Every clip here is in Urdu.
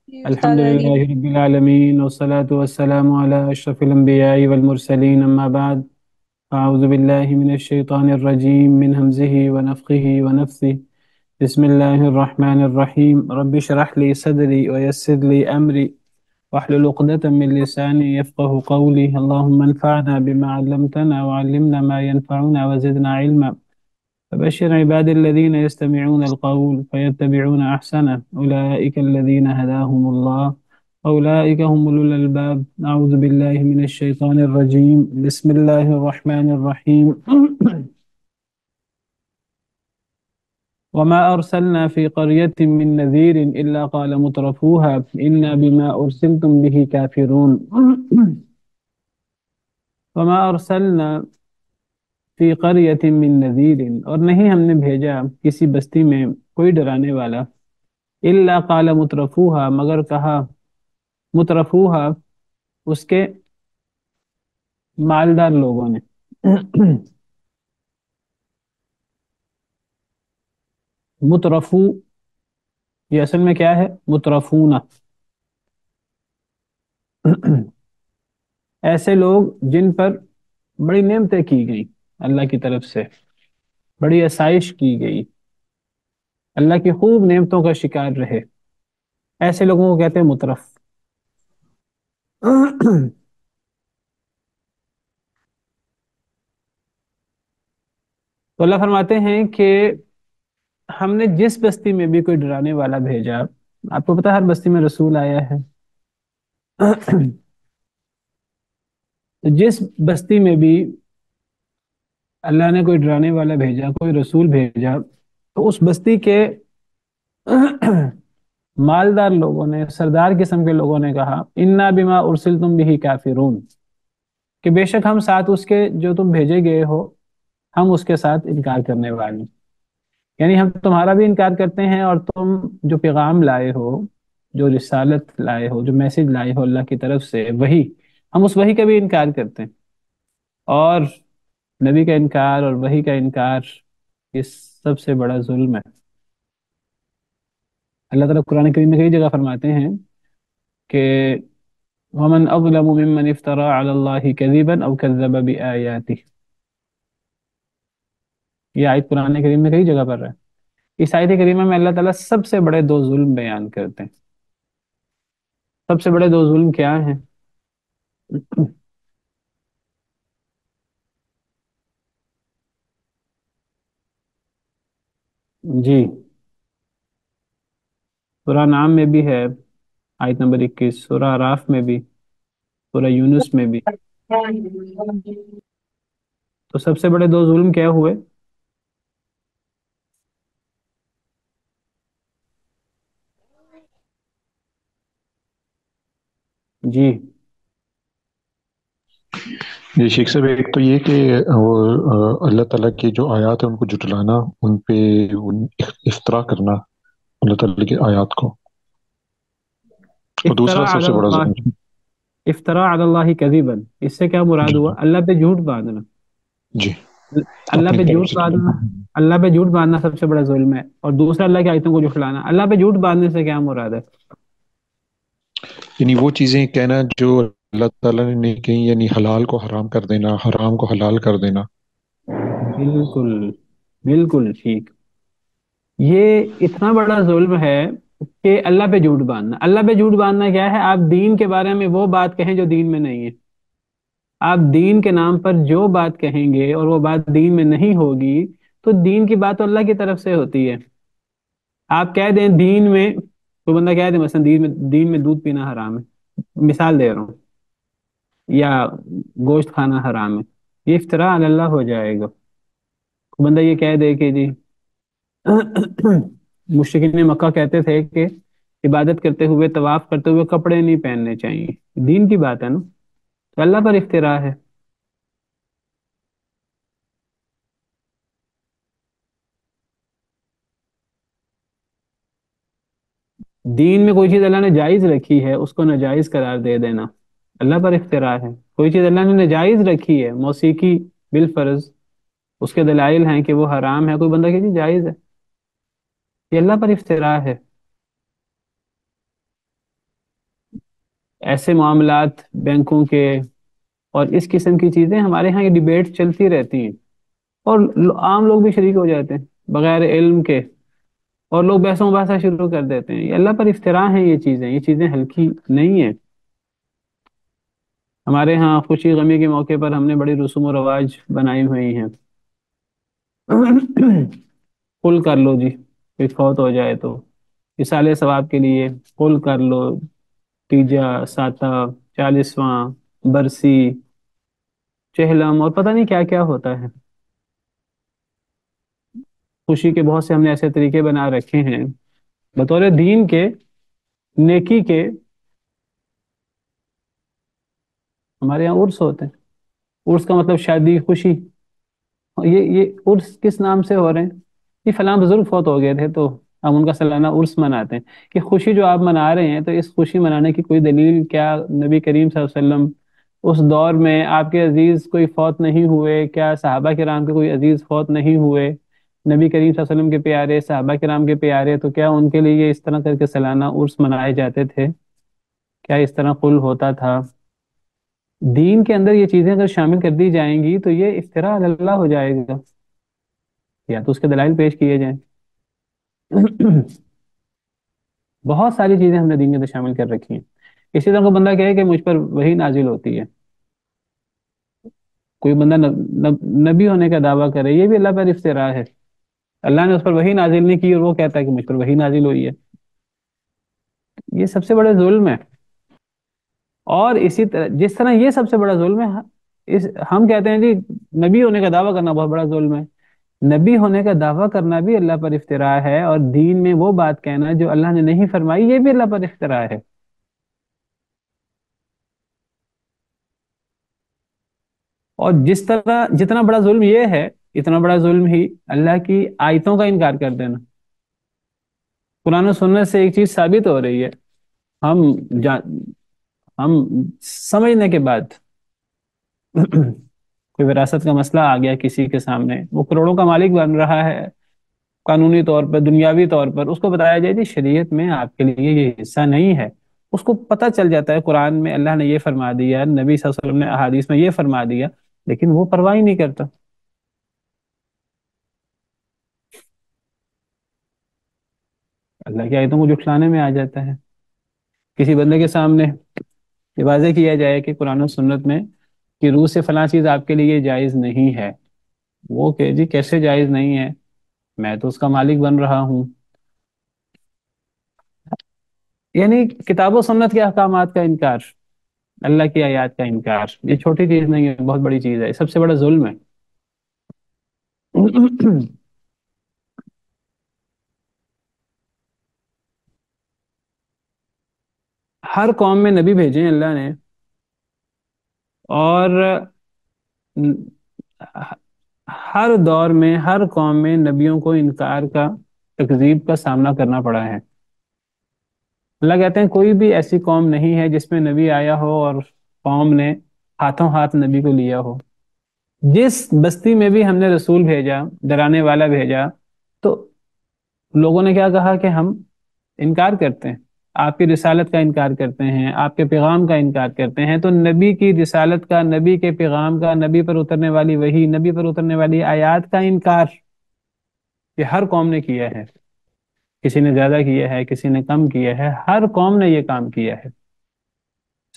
جی الحمد استاد علی۔ لله رب العالمين والصلاة والسلام على أشرف الأنبياء والمرسلين أما بعد. أعوذ بالله من الشيطان الرجيم من همزه ونفخه ونفثه. بسم الله الرحمن الرحيم رب اشرح لي صدري ويسر لي أمري واحلل عقدة من لساني يفقه قولي اللهم انفعنا بما علمتنا وعلمنا ما ينفعنا وزدنا علما. فبشر عبادي الذين يستمعون القول فيتبعون أحسنه أولئك الذين هداهم الله أولئك هم أولو الألباب. أعوذ بالله من الشيطان الرجيم بسم الله الرحمن الرحيم. وما أرسلنا في قرية من نذير إلا قال مترفوها إنا بما أرسلتم به كافرون. وما أرسلنا فی قریۃ من نذیر، اور نہیں ہم نے بھیجا کسی بستی میں کوئی ڈرانے والا، الا قال مترفوها، مگر کہا مترفوها اس کے مالدار لوگوں نے۔ مترفو یہ اصل میں کیا ہے؟ مترفون، ایسے لوگ جن پر بڑی نعمتیں کی گئی اللہ کی طرف سے، بڑی آسائش کی گئی، اللہ کی خوب نعمتوں کا شکار رہے، ایسے لوگوں کو کہتے ہیں مترف۔ تو اللہ فرماتے ہیں کہ ہم نے جس بستی میں بھی کوئی ڈرانے والا بھیجا، آپ کو پتا ہر بستی میں رسول آیا ہے، جس بستی میں بھی اللہ نے کوئی ڈرانے والا بھیجا، کوئی رسول بھیجا، تو اس بستی کے مالدار لوگوں نے، سردار قسم کے لوگوں نے کہا انا بما ارسلتم به کافرون، کہ بے شک ہم ساتھ اس کے جو تم بھیجے گئے ہو، ہم اس کے ساتھ انکار کرنے والے ہیں۔ یعنی ہم تمہارا بھی انکار کرتے ہیں، اور تم جو پیغام لائے ہو، جو رسالت لائے ہو، جو میسج لائے ہو اللہ کی طرف سے، وہی ہم اس وحی کا بھی انکار کرتے ہیں۔ اور نبی کا انکار اور وحی کا انکار یہ سب سے بڑا ظلم ہے۔ اللہ تعالیٰ قرآن کریم میں کئی جگہ فرماتے ہیں کہ وَمَنْ أَظْلَمُ مِمَّنِ افْتَرَى عَلَى اللَّهِ كَذِبًا أَوْ كَذَّبَ بِآيَاتِهِ، یہ آیت قرآن کریم میں کئی جگہ پر ہے۔ اس آیت کریمہ میں اللہ تعالیٰ سب سے بڑے دو ظلم بیان کرتے ہیں۔ سب سے بڑے دو ظلم کیا ہیں؟ جی، سورہ نام میں بھی ہے، آیت نمبر 21، سورہ اعراف میں بھی، سورہ یونس میں بھی۔ تو سب سے بڑے دو ظلم کیا ہوئے؟ جی جی شیخ صاحب، ایک تو یہ کہ اللہ تعالیٰ کی جو آیات ہیں ان کو جھٹلانا، ان پہ افترا کرنا اللہ تعالیٰ کی آیات کو، اور دوسرا افطرا سب علی سے بڑا اللہ، ظلم۔ افطرا علی اللہ کذبا، اس سے کیا مراد جی ہوا؟ اللہ پہ جھوٹ باندھنا۔ جی، اللہ اپنی پہ طرف جھوٹ سے باندھنا، اللہ پہ جھوٹ باندھنا سب سے بڑا ظلم ہے، اور دوسرا اللہ کی آیتوں کو جھٹلانا۔ اللہ پہ جھوٹ باندھنے سے کیا مراد ہے؟ یعنی وہ چیزیں کہنا جو اللہ تعالیٰ نے نہیں کہیں، یعنی حلال کو حرام کر دینا، حرام کو حلال کر دینا۔ بالکل، بالکل ٹھیک۔ یہ اتنا بڑا ظلم ہے کہ اللہ پہ جھوٹ باندھنا۔ اللہ پہ جھوٹ باندھنا کیا ہے؟ آپ دین کے بارے میں وہ بات کہیں جو دین میں نہیں ہے۔ آپ دین کے نام پر جو بات کہیں گے اور وہ بات دین میں نہیں ہوگی، تو دین کی بات تو اللہ کی طرف سے ہوتی ہے۔ آپ کہہ دیں دین میں، کوئی بندہ کہہ دے مثلا دین میں دودھ پینا حرام ہے، مثال دے رہا ہوں، یا گوشت کھانا حرام ہے، یہ افتراء علی اللہ ہو جائے گا۔ کوئی بندہ یہ کہہ دے کہ جی مشرکین مکہ کہتے تھے کہ عبادت کرتے ہوئے، طواف کرتے ہوئے کپڑے نہیں پہننے چاہیے، دین کی بات ہے نا، تو اللہ پر افتراء ہے۔ دین میں کوئی چیز اللہ نے جائز رکھی ہے، اس کو ناجائز قرار دے دینا اللہ پر افتراء ہے۔ کوئی چیز اللہ نے ناجائز رکھی ہے، موسیقی بالفرض، اس کے دلائل ہیں کہ وہ حرام ہے، کوئی بندہ کہ جی جائز ہے، یہ اللہ پر افتراء ہے۔ ایسے معاملات بینکوں کے اور اس قسم کی چیزیں ہمارے ہاں یہ ڈیبیٹ چلتی رہتی ہیں، اور عام لوگ بھی شریک ہو جاتے ہیں بغیر علم کے، اور لوگ بحث و مباحثہ شروع کر دیتے ہیں۔ یہ اللہ پر افطراء ہیں، یہ چیزیں ہلکی نہیں ہیں۔ ہمارے ہاں خوشی غمی کے موقع پر ہم نے بڑی رسوم و رواج بنائی ہوئی ہیں۔ قل کر لو جی، کوئی فوت ہو جائے تو اصالے ثواب کے لیے قل کر لو، تیجا، ساتہ، چالیسواں، برسی، چہلم، اور پتہ نہیں کیا کیا ہوتا ہے۔ خوشی کے بہت سے ہم نے ایسے طریقے بنا رکھے ہیں بطور دین کے، نیکی کے۔ ہمارے یہاں عرس ہوتے ہیں، عرس کا مطلب شادی، خوشی۔ یہ عرس کس نام سے ہو رہے ہیں؟ یہ فلاں بزرگ فوت ہو گئے تھے تو ہم ان کا سالانہ عرس مناتے ہیں۔ کہ خوشی جو آپ منا رہے ہیں، تو اس خوشی منانے کی کوئی دلیل کیا نبی کریم صلی اللہ علیہ وسلم اس دور میں آپ کے عزیز کوئی فوت نہیں ہوئے؟ کیا صحابہ کرام کے کوئی عزیز فوت نہیں ہوئے؟ نبی کریم صلی اللہ علیہ وسلم کے پیارے، صحابہ کرام کے پیارے، تو کیا ان کے لیے اس طرح کر کے سالانہ عرس منائے جاتے تھے؟ کیا اس طرح قل ہوتا تھا؟ دین کے اندر یہ چیزیں اگر شامل کر دی جائیں گی تو یہ افتراء علی اللہ ہو جائے گا، یا تو اس کے دلائل پیش کیے جائیں۔ بہت ساری چیزیں ہم نے دین کے اندر شامل کر رکھی ہیں۔ اسی طرح کو بندہ کہے کہ مجھ پر وہی نازل ہوتی ہے، کوئی بندہ نبی ہونے کا دعویٰ کرے، یہ بھی اللہ پر افتراء ہے۔ اللہ نے اس پر وہی نازل نہیں کی اور وہ کہتا ہے کہ مجھ پر وہی نازل ہوئی ہے۔ یہ سب سے بڑا ظلم ہے۔ اور اسی طرح جس طرح یہ سب سے بڑا ظلم ہے، ہم کہتے ہیں جی نبی ہونے کا دعویٰ کرنا بہت بڑا ظلم ہے۔ نبی ہونے کا دعویٰ کرنا بھی اللہ پر افتراء ہے، اور دین میں وہ بات کہنا جو اللہ نے نہیں فرمائی، یہ بھی اللہ پر افتراء ہے۔ اور جس طرح جتنا بڑا ظلم یہ ہے، اتنا بڑا ظلم ہی اللہ کی آیتوں کا انکار کر دینا۔ قرآن و سنت سے ایک چیز ثابت ہو رہی ہے، ہم ہم سمجھنے کے بعد کوئی وراثت کا مسئلہ آ گیا کسی کے سامنے، وہ کروڑوں کا مالک بن رہا ہے قانونی طور پر، دنیاوی طور پر، اس کو بتایا جائے کہ شریعت میں آپ کے لیے یہ حصہ نہیں ہے۔ اس کو پتہ چل جاتا ہے قرآن میں اللہ نے یہ فرما دیا، نبی صلی اللہ علیہ وسلم نے احادیث میں یہ فرما دیا، لیکن وہ پرواہ ہی نہیں کرتا۔ اللہ کی آیتوں کو جھٹلانے میں آ جاتا ہے۔ کسی بندے کے سامنے یہ واضح کیا جائے کہ قرآن و سنت میں کہ روح سے فلاں چیز آپ کے لیے جائز نہیں ہے، وہ کہ جی کیسے جائز نہیں ہے، میں تو اس کا مالک بن رہا ہوں۔ یعنی کتاب و سنت کے احکامات کا انکار، اللہ کی آیات کا انکار، یہ چھوٹی چیز نہیں ہے، بہت بڑی چیز ہے، یہ سب سے بڑا ظلم ہے۔ ہر قوم میں نبی بھیجے ہیں اللہ نے، اور ہر دور میں ہر قوم میں نبیوں کو انکار کا، تکذیب کا سامنا کرنا پڑا ہے۔ اللہ کہتے ہیں کوئی بھی ایسی قوم نہیں ہے جس میں نبی آیا ہو اور قوم نے ہاتھوں ہاتھ نبی کو لیا ہو۔ جس بستی میں بھی ہم نے رسول بھیجا، ڈرانے والا بھیجا، تو لوگوں نے کیا کہا کہ ہم انکار کرتے ہیں، آپ کی رسالت کا انکار کرتے ہیں، آپ کے پیغام کا انکار کرتے ہیں۔ تو نبی کی رسالت کا، نبی کے پیغام کا، نبی پر اترنے والی وحی، نبی پر اترنے والی آیات کا انکار یہ ہر قوم نے کیا ہے۔ کسی نے زیادہ کیا ہے، کسی نے کم کیا ہے، ہر قوم نے یہ کام کیا ہے،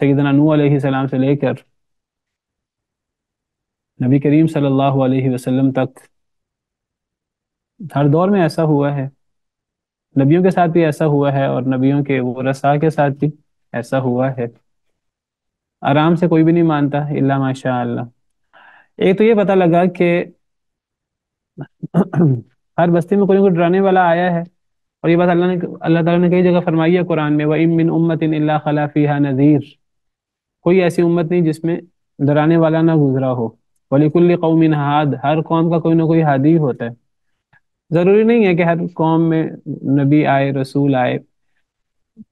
سیدنا نوح علیہ السلام سے لے کر نبی کریم صلی اللہ علیہ وسلم تک۔ ہر دور میں ایسا ہوا ہے، نبیوں کے ساتھ بھی ایسا ہوا ہے، اور نبیوں کے ورثاء کے ساتھ بھی ایسا ہوا ہے۔ آرام سے کوئی بھی نہیں مانتا الا ماشاء اللہ۔ ایک تو یہ پتہ لگا کہ ہر بستی میں کوئی نہ کوئی ڈرانے والا آیا ہے، اور یہ بات اللہ تعالیٰ نے کئی جگہ فرمائی ہے قرآن میں، وَإِن مِّنْ أُمَّةٍ إِلَّا خَلَا فِيهَا نَذِيرٌ۔ کوئی ایسی امت نہیں جس میں ڈرانے والا نہ گزرا ہو۔ وَلِكُلِّ قَوْمٍ هَادٍ، ہر قوم کا کوئی نہ کوئی ہادی ہوتا ہے۔ ضروری نہیں ہے کہ ہر قوم میں نبی آئے، رسول آئے،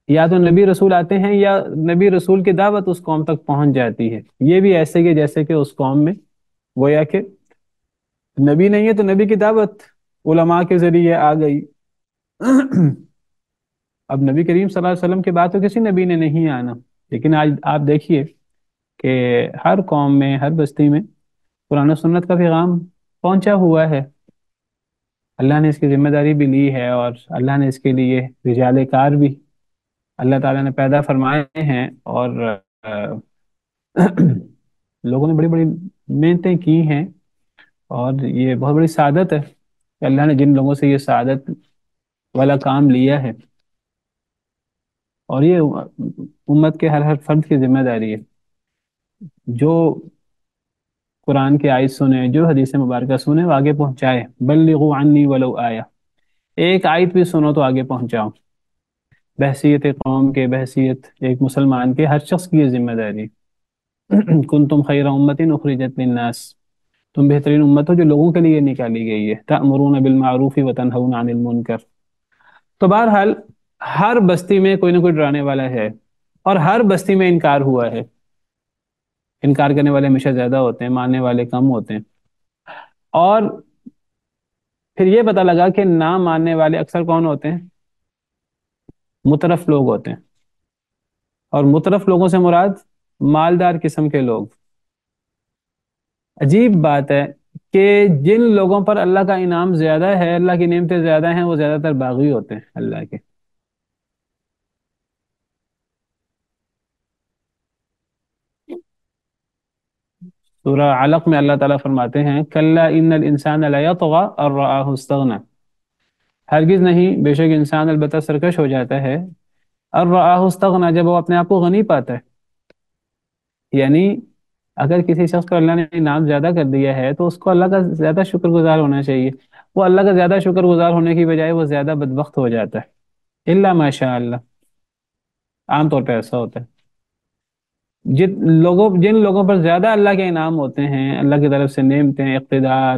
یا تو نبی رسول آتے ہیں یا نبی رسول کی دعوت اس قوم تک پہنچ جاتی ہے۔ یہ بھی ایسے کہ جیسے کہ اس قوم میں گویا کہ نبی نہیں ہے تو نبی کی دعوت علماء کے ذریعے آ گئی۔ اب نبی کریم صلی اللہ علیہ وسلم کے بعد تو کسی نبی نے نہیں آنا، لیکن آج آپ دیکھیے کہ ہر قوم میں، ہر بستی میں قرآن و سنت کا پیغام پہنچا ہوا ہے. اللہ نے اس کی ذمہ داری بھی لی ہے، اور اللہ نے اس کے لیے رجال کار بھی اللہ تعالیٰ نے پیدا فرمائے ہیں. اور لوگوں نے بڑی بڑی محنتیں کی ہیں، اور یہ بہت بڑی سعادت ہے کہ اللہ نے جن لوگوں سے یہ سعادت والا کام لیا ہے. اور یہ امت کے ہر ہر فرد کی ذمہ داری ہے، جو قرآن کی آیت سنے، جو حدیث مبارکہ سنے، وہ آگے پہنچائے. بلغوا عنی ولو آیا، ایک آیت بھی سنو تو آگے پہنچاؤ. بحثیت قوم کے، بحثیت ایک مسلمان کے، ہر شخص کی یہ ذمہ داری. کنتم خیر امت اخرجت للناس، تم بہترین امت ہو جو لوگوں کے لیے نکالی گئی ہے. تأمرون بالمعروف وتنہون عن المنکر. تو بہرحال ہر بستی میں کوئی نہ کوئی ڈرانے والا ہے، اور ہر بستی میں انکار ہوا ہے. انکار کرنے والے ہمیشہ زیادہ ہوتے ہیں، ماننے والے کم ہوتے ہیں. اور پھر یہ پتہ لگا کہ نہ ماننے والے اکثر کون ہوتے ہیں؟ مترف لوگ ہوتے ہیں. اور مترف لوگوں سے مراد مالدار قسم کے لوگ. عجیب بات ہے کہ جن لوگوں پر اللہ کا انعام زیادہ ہے، اللہ کی نعمتیں زیادہ ہیں، وہ زیادہ تر باغی ہوتے ہیں اللہ کے. سورہ علق میں اللہ تعالیٰ فرماتے ہیں کلا ان الانسان لیطغی ان رآہ استغنی. ہرگز نہیں، بے شک انسان البتہ سرکش ہو جاتا ہے، ان رآہ استغنی، جب وہ اپنے آپ کو غنی پاتا ہے. یعنی اگر کسی شخص کو اللہ نے انعام زیادہ کر دیا ہے تو اس کو اللہ کا زیادہ شکر گزار ہونا چاہیے. وہ اللہ کا زیادہ شکر گزار ہونے کی بجائے وہ زیادہ بدبخت ہو جاتا ہے. الا ماشاء اللہ، عام طور پہ ایسا ہوتا ہے. جن لوگوں پر زیادہ اللہ کے انعام ہوتے ہیں، اللہ کی طرف سے نعمتیں، اقتدار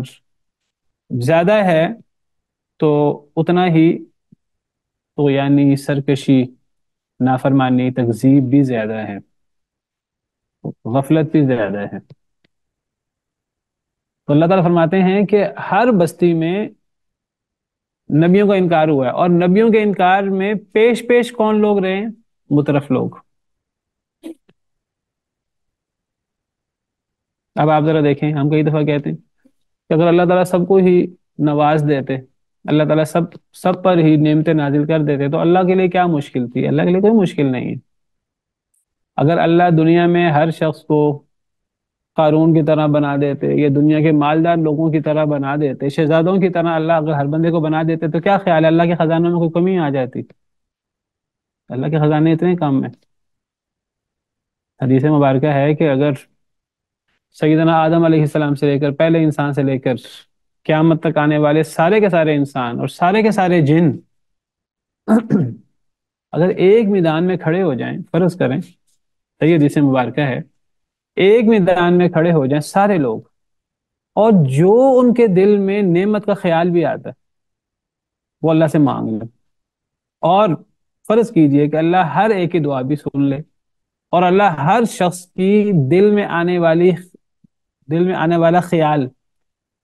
زیادہ ہے، تو اتنا ہی طغیانی، سرکشی، نافرمانی، تکذیب بھی زیادہ ہے، غفلت بھی زیادہ ہے. تو اللہ تعالیٰ فرماتے ہیں کہ ہر بستی میں نبیوں کا انکار ہوا ہے، اور نبیوں کے انکار میں پیش پیش کون لوگ رہے ہیں؟ مترف لوگ. اب آپ ذرا دیکھیں، ہم کئی دفعہ کہتے ہیں کہ اگر اللہ تعالیٰ سب کو ہی نواز دیتے، اللہ تعالیٰ سب پر ہی نعمتیں نازل کر دیتے، تو اللہ کے لیے کیا مشکل تھی؟ اللہ کے لیے کوئی مشکل نہیں ہے. اگر اللہ دنیا میں ہر شخص کو قارون کی طرح بنا دیتے، یہ دنیا کے مالدار لوگوں کی طرح بنا دیتے، شہزادوں کی طرح اللہ اگر ہر بندے کو بنا دیتے، تو کیا خیال ہے اللہ کے خزانوں میں کوئی کمی آ جاتی؟ اللہ کے خزانے اتنے کم ہیں. حدیث مبارکہ ہے کہ اگر سیدنا آدم علیہ السلام سے لے کر، پہلے انسان سے لے کر قیامت تک آنے والے سارے کے سارے انسان اور سارے کے سارے جن اگر ایک میدان میں کھڑے ہو جائیں، فرض کریں، صحیح حدیث مبارکہ ہے، ایک میدان میں کھڑے ہو جائیں سارے لوگ، اور جو ان کے دل میں نعمت کا خیال بھی آتا ہے وہ اللہ سے مانگ لیں، اور فرض کیجئے کہ اللہ ہر ایک کی دعا بھی سن لے، اور اللہ ہر شخص کی دل میں آنے والا خیال،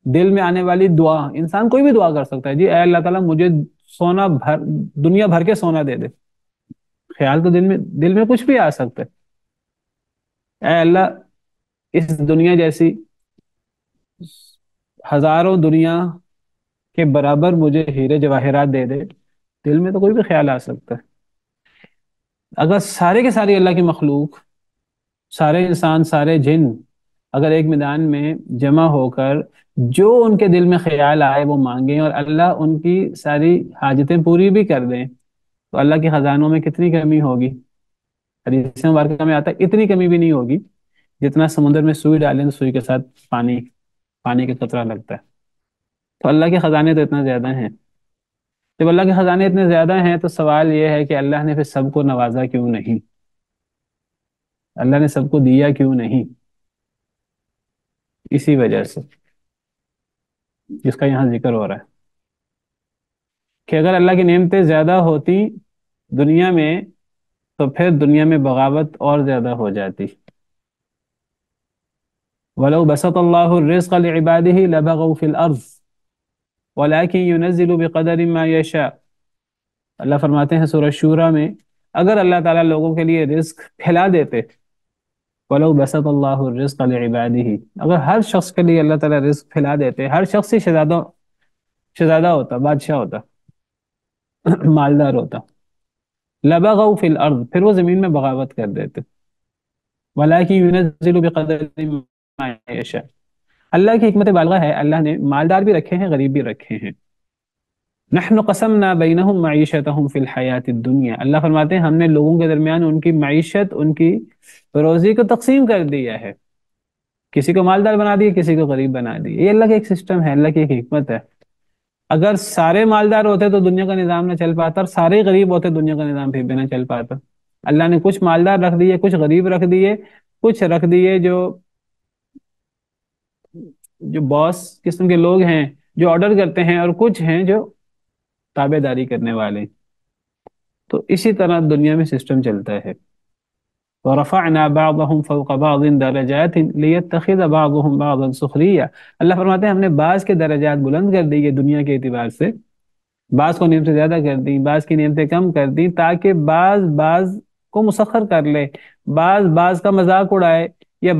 دل میں آنے والی دعا، انسان کوئی بھی دعا کر سکتا ہے، جی اے اللہ تعالیٰ مجھے سونا بھر، دنیا بھر کے سونا دے دے. خیال تو دل میں کچھ بھی آ سکتا ہے. اے اللہ اس دنیا جیسی ہزاروں دنیا کے برابر مجھے ہیرے جواہرات دے دے. دل میں تو کوئی بھی خیال آ سکتا ہے. اگر سارے کے سارے اللہ کی مخلوق، سارے انسان، سارے جن اگر ایک میدان میں جمع ہو کر جو ان کے دل میں خیال آئے وہ مانگیں، اور اللہ ان کی ساری حاجتیں پوری بھی کر دیں، تو اللہ کے خزانوں میں کتنی کمی ہوگی؟ حدیث مبارکہ میں آتا ہے اتنی کمی بھی نہیں ہوگی جتنا سمندر میں سوئی ڈالیں تو سوئی کے ساتھ پانی کا قطرہ لگتا ہے. تو اللہ کے خزانے تو اتنا زیادہ ہیں. جب اللہ کے خزانے اتنے زیادہ ہیں تو سوال یہ ہے کہ اللہ نے پھر سب کو نوازا کیوں نہیں؟ اللہ نے سب کو دیا کیوں نہیں؟ اسی وجہ سے جس کا یہاں ذکر ہو رہا ہے کہ اگر اللہ کی نعمتیں زیادہ ہوتی دنیا میں تو پھر دنیا میں بغاوت اور زیادہ ہو جاتی. وَلَوْ بَسَطَ اللَّهُ الرِّزْقَ لِعِبَادِهِ لَبَغَوْا فِي الْأَرْضِ وَلَكِنْ يُنَزِّلُ بِقَدَرٍ مَا يَشَاءُ. اللہ فرماتے ہیں سورہ شورى میں اگر اللہ تعالیٰ لوگوں کے لیے رزق پھیلا دیتے، وَلَوْ بَسَطَ اللَّهُ الرِّزْقَ لِعِبَادِهِ، اگر ہر شخص کے لیے اللہ تعالیٰ رزق پھیلا دیتے، ہر شخص ہی شہزادہ ہوتا، بادشاہ ہوتا، مالدار ہوتا، لَبَغَوْا فِي الْأَرْضِ، پھر وہ زمین میں بغاوت کر دیتے، وَلَٰكِن يُنَزِّلُ بِقَدَرٍ مَّا يَشَاءُ، اللہ کی حکمت بالغہ ہے، اللہ نے مالدار بھی رکھے ہیں، غریب بھی رکھے ہیں۔ نحن قسمنا بینہم معیشتہم فی الحیات الدنیا، اللہ فرماتے ہیں ہم نے لوگوں کے درمیان ان کی معیشت، ان کی روزی کو تقسیم کر دیا ہے، کسی کو مالدار بنا دیا، کسی کو غریب بنا دیا، یہ اللہ کا ایک سسٹم ہے، اللہ کی ایک حکمت ہے۔ اگر سارے مالدار ہوتے تو دنیا کا نظام نہ چل پاتا، اور سارے غریب ہوتے دنیا کا نظام پھر بھی نہ چل پاتا۔ اللہ نے کچھ مالدار رکھ دیے، کچھ غریب رکھ دیے، کچھ رکھ دیے جو باس قسم کے لوگ ہیں جو آرڈر کرتے ہیں، اور کچھ ہیں جو تابع داری کرنے والے ہیں۔ تو اسی طرح دنیا میں سسٹم چلتا ہے۔ وَرَفَعْنَا بَعْضَهُمْ فَوْقَ بَعْضٍ دَرَجَاتٍ لِيَتَّخِذَ بَعْضُهُمْ بَعْضًا سُخْرِيًّا، اللہ فرماتے ہیں ہم نے بعض کے درجات بلند کر دیے دنیا کے اعتبار سے، بعض کو نعمتیں زیادہ کر دی، بعض کی نعمتیں کم کر دی، تاکہ بعض کو مسخر کر لے، بعض کا مذاق اڑائے، یا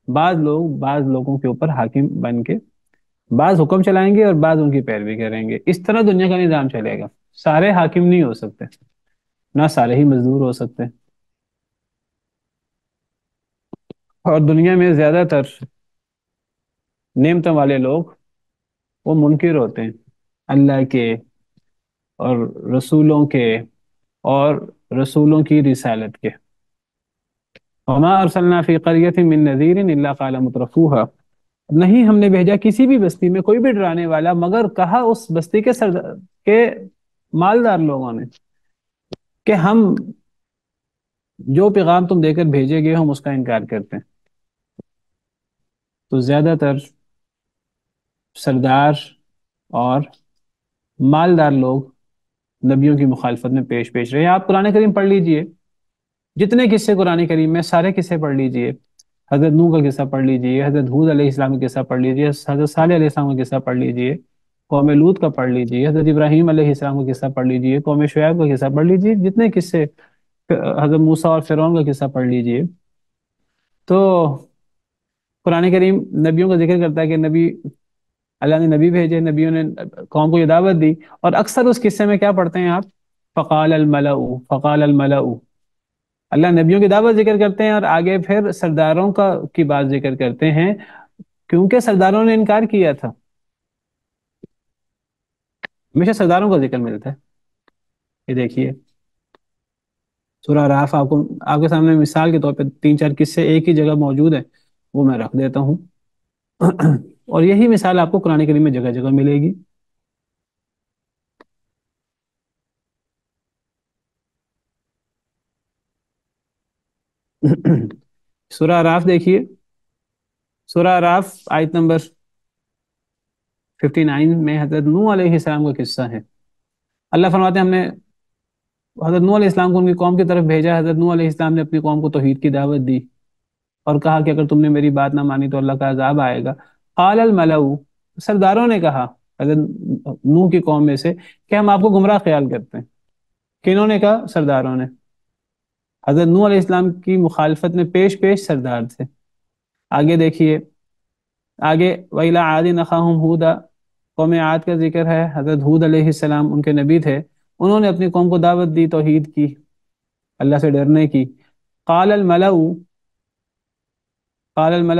بعض لوگوں کے اوپر حاکم بن کے بعض حکم چلائیں گے اور بعض ان کی پیروی کریں گے۔ اس طرح دنیا کا نظام چلے گا، سارے حاکم نہیں ہو سکتے، نہ سارے ہی مزدور ہو سکتے، اور دنیا میں زیادہ تر نعمتوں والے لوگ وہ منکر ہوتے ہیں اللہ کے اور رسولوں کے اور رسولوں کی رسالت کے۔ وما ارسلنا فی قریۃ من نذیر الا قال مترفوها، نہیں ہم نے بھیجا کسی بھی بستی میں کوئی بھی ڈرانے والا مگر کہا اس بستی کے مالدار لوگوں نے کہ ہم جو پیغام تم دے کر بھیجے گئے ہم اس کا انکار کرتے ہیں۔ تو زیادہ تر سردار اور مالدار لوگ نبیوں کی مخالفت میں پیش رہے ہیں۔ آپ قرآن کریم پڑھ لیجئے، جتنے قصے قرآن کریم میں سارے قصے پڑھ لیجئے، حضرت نوح کا قصہ پڑھ لیجئے، حضرت ہود علیہ السلام کا قصہ پڑھ لیجئے، حضرت صالح علیہ السلام کا قصہ پڑھ لیجئے، قوم لوط کا پڑھ لیجئے، حضرت ابراہیم علیہ السلام کا قصہ پڑھ لیجئے، قوم شعیب کا قصہ پڑھ لیجئے، جتنے قصے، حضرت موسیٰ اور فرعون کا قصہ پڑھ لیجئے۔ تو قرآن کریم نبیوں کا ذکر کرتا ہے کہ اللہ نے نبی بھیجے، نبیوں نے قوم کو یہ دعوت دی، اور اکثر اس قصے میں کیا پڑھتے ہیں آپ؟ فقال الملأ، اللہ نبیوں کی دعوت ذکر کرتے ہیں اور آگے پھر سرداروں کی بات ذکر کرتے ہیں، کیونکہ سرداروں نے انکار کیا تھا۔ ہمیشہ سرداروں کا ذکر ملتا ہے۔ یہ دیکھیے سورہ راف، آپ کے سامنے مثال کے طور پہ 3-4 قصے ایک ہی جگہ موجود ہیں، وہ میں رکھ دیتا ہوں، اور یہی مثال آپ کو قرآن کریم میں جگہ جگہ ملے گی۔ سورہ راف دیکھیے، سورہ راف آیت نمبر 59 میں حضرت نوح علیہ السلام کا قصہ ہے۔ اللہ فرماتے ہیں ہم نے حضرت نوح علیہ السلام کو ان کی قوم کی طرف بھیجا، حضرت نوح علیہ السلام نے اپنی قوم کو توحید کی دعوت دی اور کہا کہ اگر تم نے میری بات نہ مانی تو اللہ کا عذاب آئے گا۔ قال الملأ، سرداروں نے کہا حضرت نوح کی قوم میں سے کہ ہم آپ کو گمراہ خیال کرتے ہیں۔ کنہوں نے کہا؟ سرداروں نے۔ حضرت نوح علیہ السلام کی مخالفت میں پیش سردار تھے۔ آگے دیکھیے، آگے وَإِلَىٰ عَادٍ أَخَاهُمْ هُودًا، قوم عاد کا ذکر ہے، حضرت ہود علیہ السلام ان کے نبی تھے، انہوں نے اپنی قوم کو دعوت دی توحید کی، اللہ سے ڈرنے کی۔ قال الملأ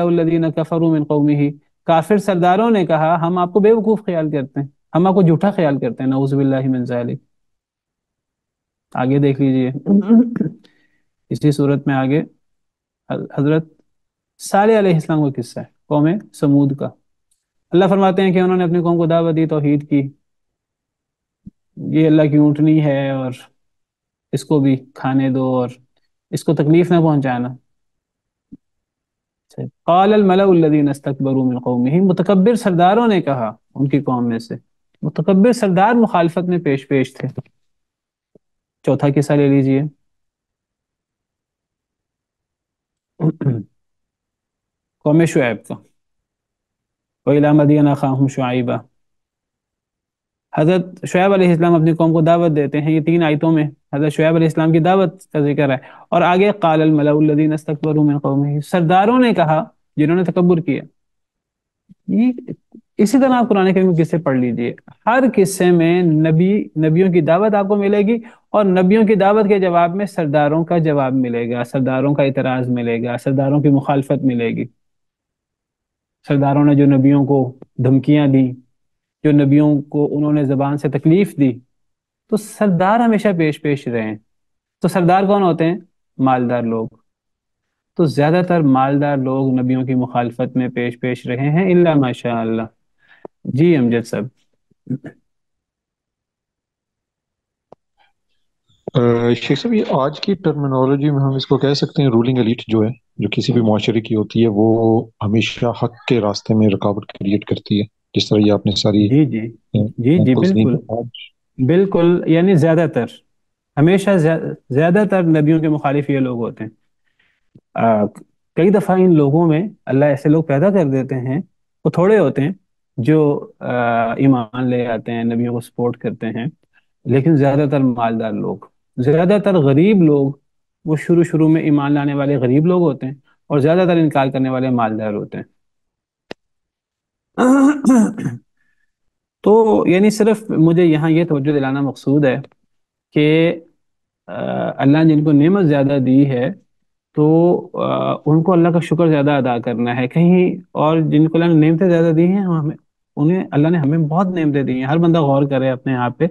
الذين كفروا من قومه، کافر سرداروں نے کہا ہم آپ کو بے وقوف خیال کرتے ہیں، ہم آپ کو جھوٹا خیال کرتے ہیں، نعوذ باللہ من ذلک۔ آگے دیکھ لیجئے اسی صورت میں آگے حضرت صالح علیہ السلام کا قصہ ہے، قوم سمود کا۔ اللہ فرماتے ہیں کہ انہوں نے اپنی قوم کو دعوت دی توحید کی، یہ اللہ کی اونٹنی ہے اور اس کو بھی کھانے دو اور اس کو تکلیف نہ پہنچانا۔ قال الملأ الذين استكبروا من قومه، متکبر سرداروں نے کہا ان کی قوم میں سے، متکبر سردار مخالفت میں پیش تھے۔ چوتھا قصہ لے لیجئے، قوم شعیب کا۔ وَإِلَىٰ مَدْيَنَ أَخَاهُمْ شُعَيْبًا، حضرت شعیب علیہ السلام اپنی قوم کو دعوت دیتے ہیں، یہ 3 آیتوں میں حضرت شعیب علیہ السلام کی دعوت کا ذکر ہے، اور آگے قال الملأ الذین استکبروا من قومہ، سرداروں نے کہا جنہوں نے تکبر کیا. یہ اسی طرح آپ قرآن کریم کے قصے پڑھ لیجئے، ہر قصے میں نبیوں کی دعوت آپ کو ملے گی، اور نبیوں کی دعوت کے جواب میں سرداروں کا جواب ملے گا، سرداروں کا اعتراض ملے گا، سرداروں کی مخالفت ملے گی. سرداروں نے جو نبیوں کو دھمکیاں دیں، جو نبیوں کو انہوں نے زبان سے تکلیف دی، تو سردار ہمیشہ پیش پیش رہے ہیں. تو سردار کون ہوتے ہیں؟ مالدار لوگ. تو زیادہ تر مالدار لوگ نبیوں کی مخالفت میں پیش پیش رہے ہیں، الا ماشاء اللہ. جی امجد صاحب. شیخ صاحب، یہ آج کی ٹرمینالوجی میں ہم اس کو کہہ سکتے ہیں رولنگ ایلیٹ جو ہے، جو کسی بھی معاشرے کی ہوتی ہے، وہ ہمیشہ حق کے راستے میں رکاوٹ کریٹ کرتی ہے، جس طرح یہ آپ نے ساری جی جی جی جی examples دی. بالکل تو آج بالکل، یعنی زیادہ تر، ہمیشہ زیادہ تر نبیوں کے مخالف یہ لوگ ہوتے ہیں. آ، کئی دفعہ ان لوگوں میں اللہ ایسے لوگ پیدا کر دیتے ہیں، وہ تھوڑے ہوتے ہیں جو ایمان لے آتے ہیں، نبیوں کو سپورٹ کرتے ہیں، لیکن زیادہ تر مالدار لوگ، زیادہ تر غریب لوگ، وہ شروع میں ایمان لانے والے غریب لوگ ہوتے ہیں، اور زیادہ تر انکار کرنے والے مالدار ہوتے ہیں. تو یعنی صرف مجھے یہاں یہ توجہ دلانا مقصود ہے کہ اللہ نے جن کو نعمت زیادہ دی ہے، تو ان کو اللہ کا شکر زیادہ ادا کرنا ہے. کہیں اور جن کو اللہ نے نعمتیں زیادہ دی ہیں، انہیں اللہ نے ہمیں بہت نعمتیں دی ہیں. ہر بندہ غور کرے اپنے آپ پہ،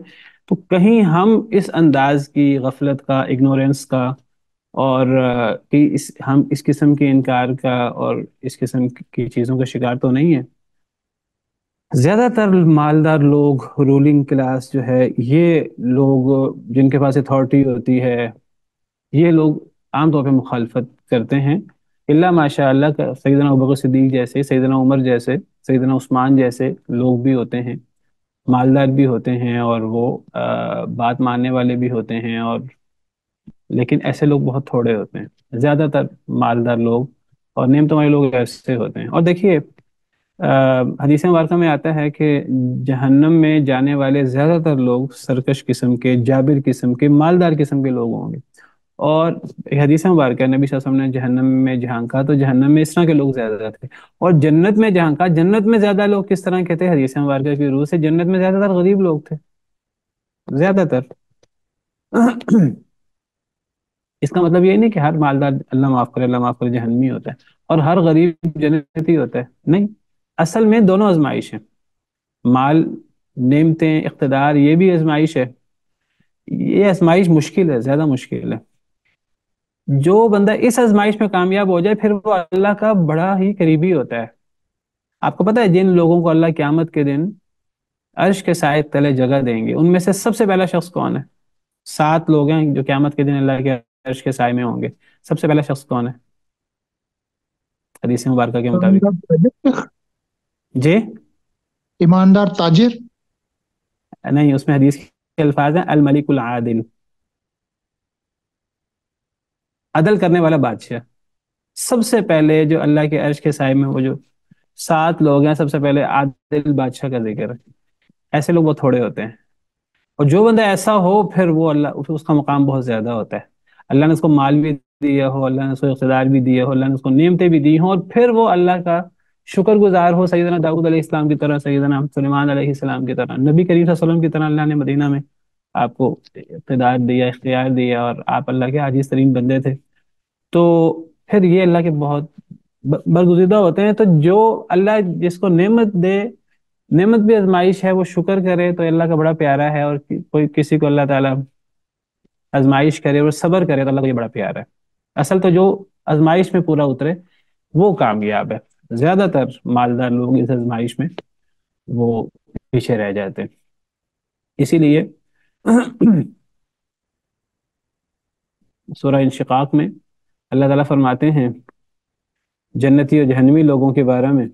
تو کہیں ہم اس انداز کی غفلت کا، اگنورینس کا، اور کہ ہم اس قسم کے انکار کا اور اس قسم کی چیزوں کا شکار تو نہیں ہے. زیادہ تر مالدار لوگ، رولنگ کلاس جو ہے، یہ لوگ جن کے پاس اتھارٹی ہوتی ہے، یہ لوگ عام طور پہ مخالفت کرتے ہیں. اللہ ماشاء اللہ کا سیدنا ابوبکر صدیق جیسے، سیدنا عمر جیسے، سیدنا عثمان جیسے لوگ بھی ہوتے ہیں، مالدار بھی ہوتے ہیں، اور وہ بات ماننے والے بھی ہوتے ہیں، اور لیکن ایسے لوگ بہت تھوڑے ہوتے ہیں. زیادہ تر مالدار لوگ اور نعمتوں والے لوگ ایسے ہوتے ہیں. اور دیکھیے، حدیث مبارکہ میں آتا ہے کہ جہنم میں جانے والے زیادہ تر لوگ سرکش قسم کے، جابر قسم کے، مالدار قسم کے لوگ ہوں گے. اور ایک حدیث مبارکہ نبی صلی اللہ علیہ وسلم نے جہنم میں جھانکا تو جہنم میں اس طرح کے لوگ زیادہ تھے، اور جنت میں جھانکا، جنت میں زیادہ لوگ کس طرح کے تھے؟ حدیث مبارکہ کی روح سے جنت میں زیادہ تر غریب لوگ تھے، زیادہ تر. اس کا مطلب یہ نہیں کہ ہر مالدار اللہ معاف کرے، اللہ معاف کرے جہنمی ہوتا ہے، اور ہر غریب جنتی ہوتا ہے، نہیں. اصل میں دونوں آزمائش ہیں، مال، نعمتیں، اقتدار، یہ بھی آزمائش ہے. یہ آزمائش مشکل ہے، زیادہ مشکل ہے. جو بندہ اس آزمائش میں کامیاب ہو جائے، پھر وہ اللہ کا بڑا ہی قریبی ہوتا ہے. آپ کو پتہ ہے جن لوگوں کو اللہ قیامت کے دن عرش کے سائے تلے جگہ دیں گے، ان میں سے سب سے پہلا شخص کون ہے؟ 7 لوگ ہیں جو قیامت کے دن اللہ کے عرش کے سائے میں ہوں گے. سب سے پہلا شخص کون ہے حدیث مبارکہ کے مطابق؟ ایماندار تاجر، جی ایماندار تاجر. نہیں، اس میں حدیث کے الفاظ ہیں الملک العادل، عدل کرنے والا بادشاہ. سب سے پہلے جو اللہ کے عرش کے سائے میں وہ جو 7 لوگ ہیں، سب سے پہلے عادل بادشاہ کا ذکر ہے. ایسے لوگ بہت تھوڑے ہوتے ہیں، اور جو بندہ ایسا ہو پھر وہ اللہ، اس کا مقام بہت زیادہ ہوتا ہے. اللہ نے اس کو مال بھی دیا ہو، اللہ نے اس کو اقتدار بھی دیا ہو، اللہ نے اس کو نعمتیں بھی دی ہوں، اور پھر وہ اللہ کا شکر گزار ہو، سیدنا داؤد علیہ السلام کی طرح، سیدنا سلیمان علیہ السلام کی طرح، نبی کریم صلی اللہ علیہ وسلم کی طرح. اللہ نے مدینہ میں آپ کو اقتدار دیا، اختیار دیا، اور آپ اللہ کے عاجز ترین بندے تھے. تو پھر یہ اللہ کے بہت برگزیدہ ہوتے ہیں. تو جو اللہ جس کو نعمت دے، نعمت بھی آزمائش ہے، وہ شکر کرے تو اللہ کا بڑا پیارا ہے، اور کوئی کسی کو اللہ تعالیٰ آزمائش کرے اور صبر کرے تو اللہ کو یہ بڑا پیارا ہے. اصل تو جو آزمائش میں پورا اترے وہ کامیاب ہے. زیادہ تر مالدار لوگ اس آزمائش میں وہ پیچھے رہ جاتے ہیں. اسی لیے سورہ انشقاق میں اللہ تعالیٰ فرماتے ہیں جنتی اور جہنمی لوگوں کے بارے میں،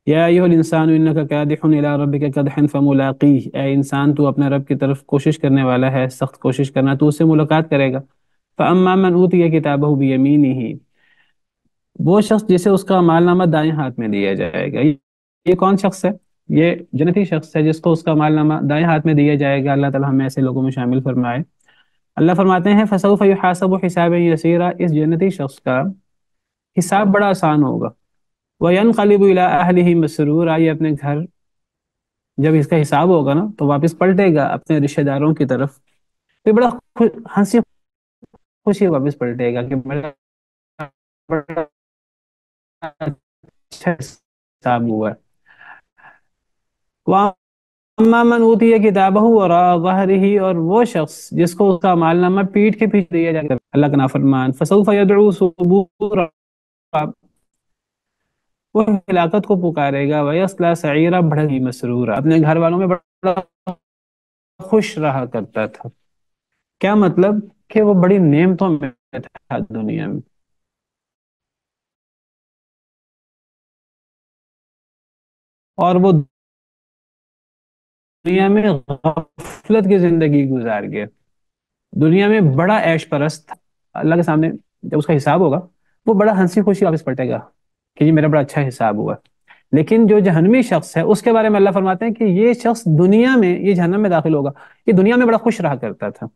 یا ایھا الانسان انک کادح الی ربک کدحا فملاقیہ، اے انسان تو اپنے رب کی طرف کوشش کرنے والا ہے، سخت کوشش کرنا، تو اس سے ملاقات کرے گا. فَأَمَّا مَنْ أُوتِيَ كِتَابَهُ بِيَمِينِهِ، وہ شخص جسے اس کا مال نامہ دائیں ہاتھ میں دیا جائے گا. یہ کون شخص ہے؟ یہ جنتی شخص ہے جس کو اس کا مال نامہ دائیں ہاتھ میں دیا جائے گا. اللہ تعالیٰ ہمیں ایسے لوگوں میں شامل فرمائے. اللہ فرماتے ہیں فَسَوْفَ يُحَاسَبُ حِسَابًا يَسِيرًا، اس جنتی شخص کا حساب بڑا آسان ہوگا. وَيَنْقَلِبُ إِلَىٰ أَهْلِهِ مَسْرُورًا، یہ اپنے گھر جب اس کا حساب ہوگا نا تو واپس پلٹے گا اپنے رشتہ داروں کی طرف، پھر بڑا ہنسی خوشی واپس پلٹے گا کہ میرا بڑا اچھا حساب ہوا ہے. وَأَمَّا مَنْ أُوتِيَ كِتَابَهُ وَرَاءَ ظَهْرِهِ، اور وہ شخص جس کو اس کا مال نامہ پیٹھ کے پیچھے دیا جائے گا، اللہ کا نافرمان، فَسَوْفَ يَدْعُو ثُبُورًا، وہ ہلاکت کو پکارے گا. وَيَصْلَىٰ سَعِيرًا، بھڑکی مسرورا، اپنے گھر والوں میں بڑا خوش رہا کرتا تھا. کیا مطلب؟ کہ وہ بڑی نعمتوں میں تھا دنیا میں، اور وہ دنیا میں غفلت کی زندگی گزار گیا. دنیا میں بڑا عیش پرست تھا. اللہ کے سامنے جب اس کا حساب ہوگا وہ بڑا ہنسی خوشی واپس پلٹے گا کہ یہ میرا بڑا اچھا حساب ہوا. لیکن جو جہنمی شخص ہے اس کے بارے میں اللہ فرماتے ہیں کہ یہ شخص دنیا میں، یہ جہنم میں داخل ہوگا، یہ دنیا میں بڑا خوش رہا کرتا تھا.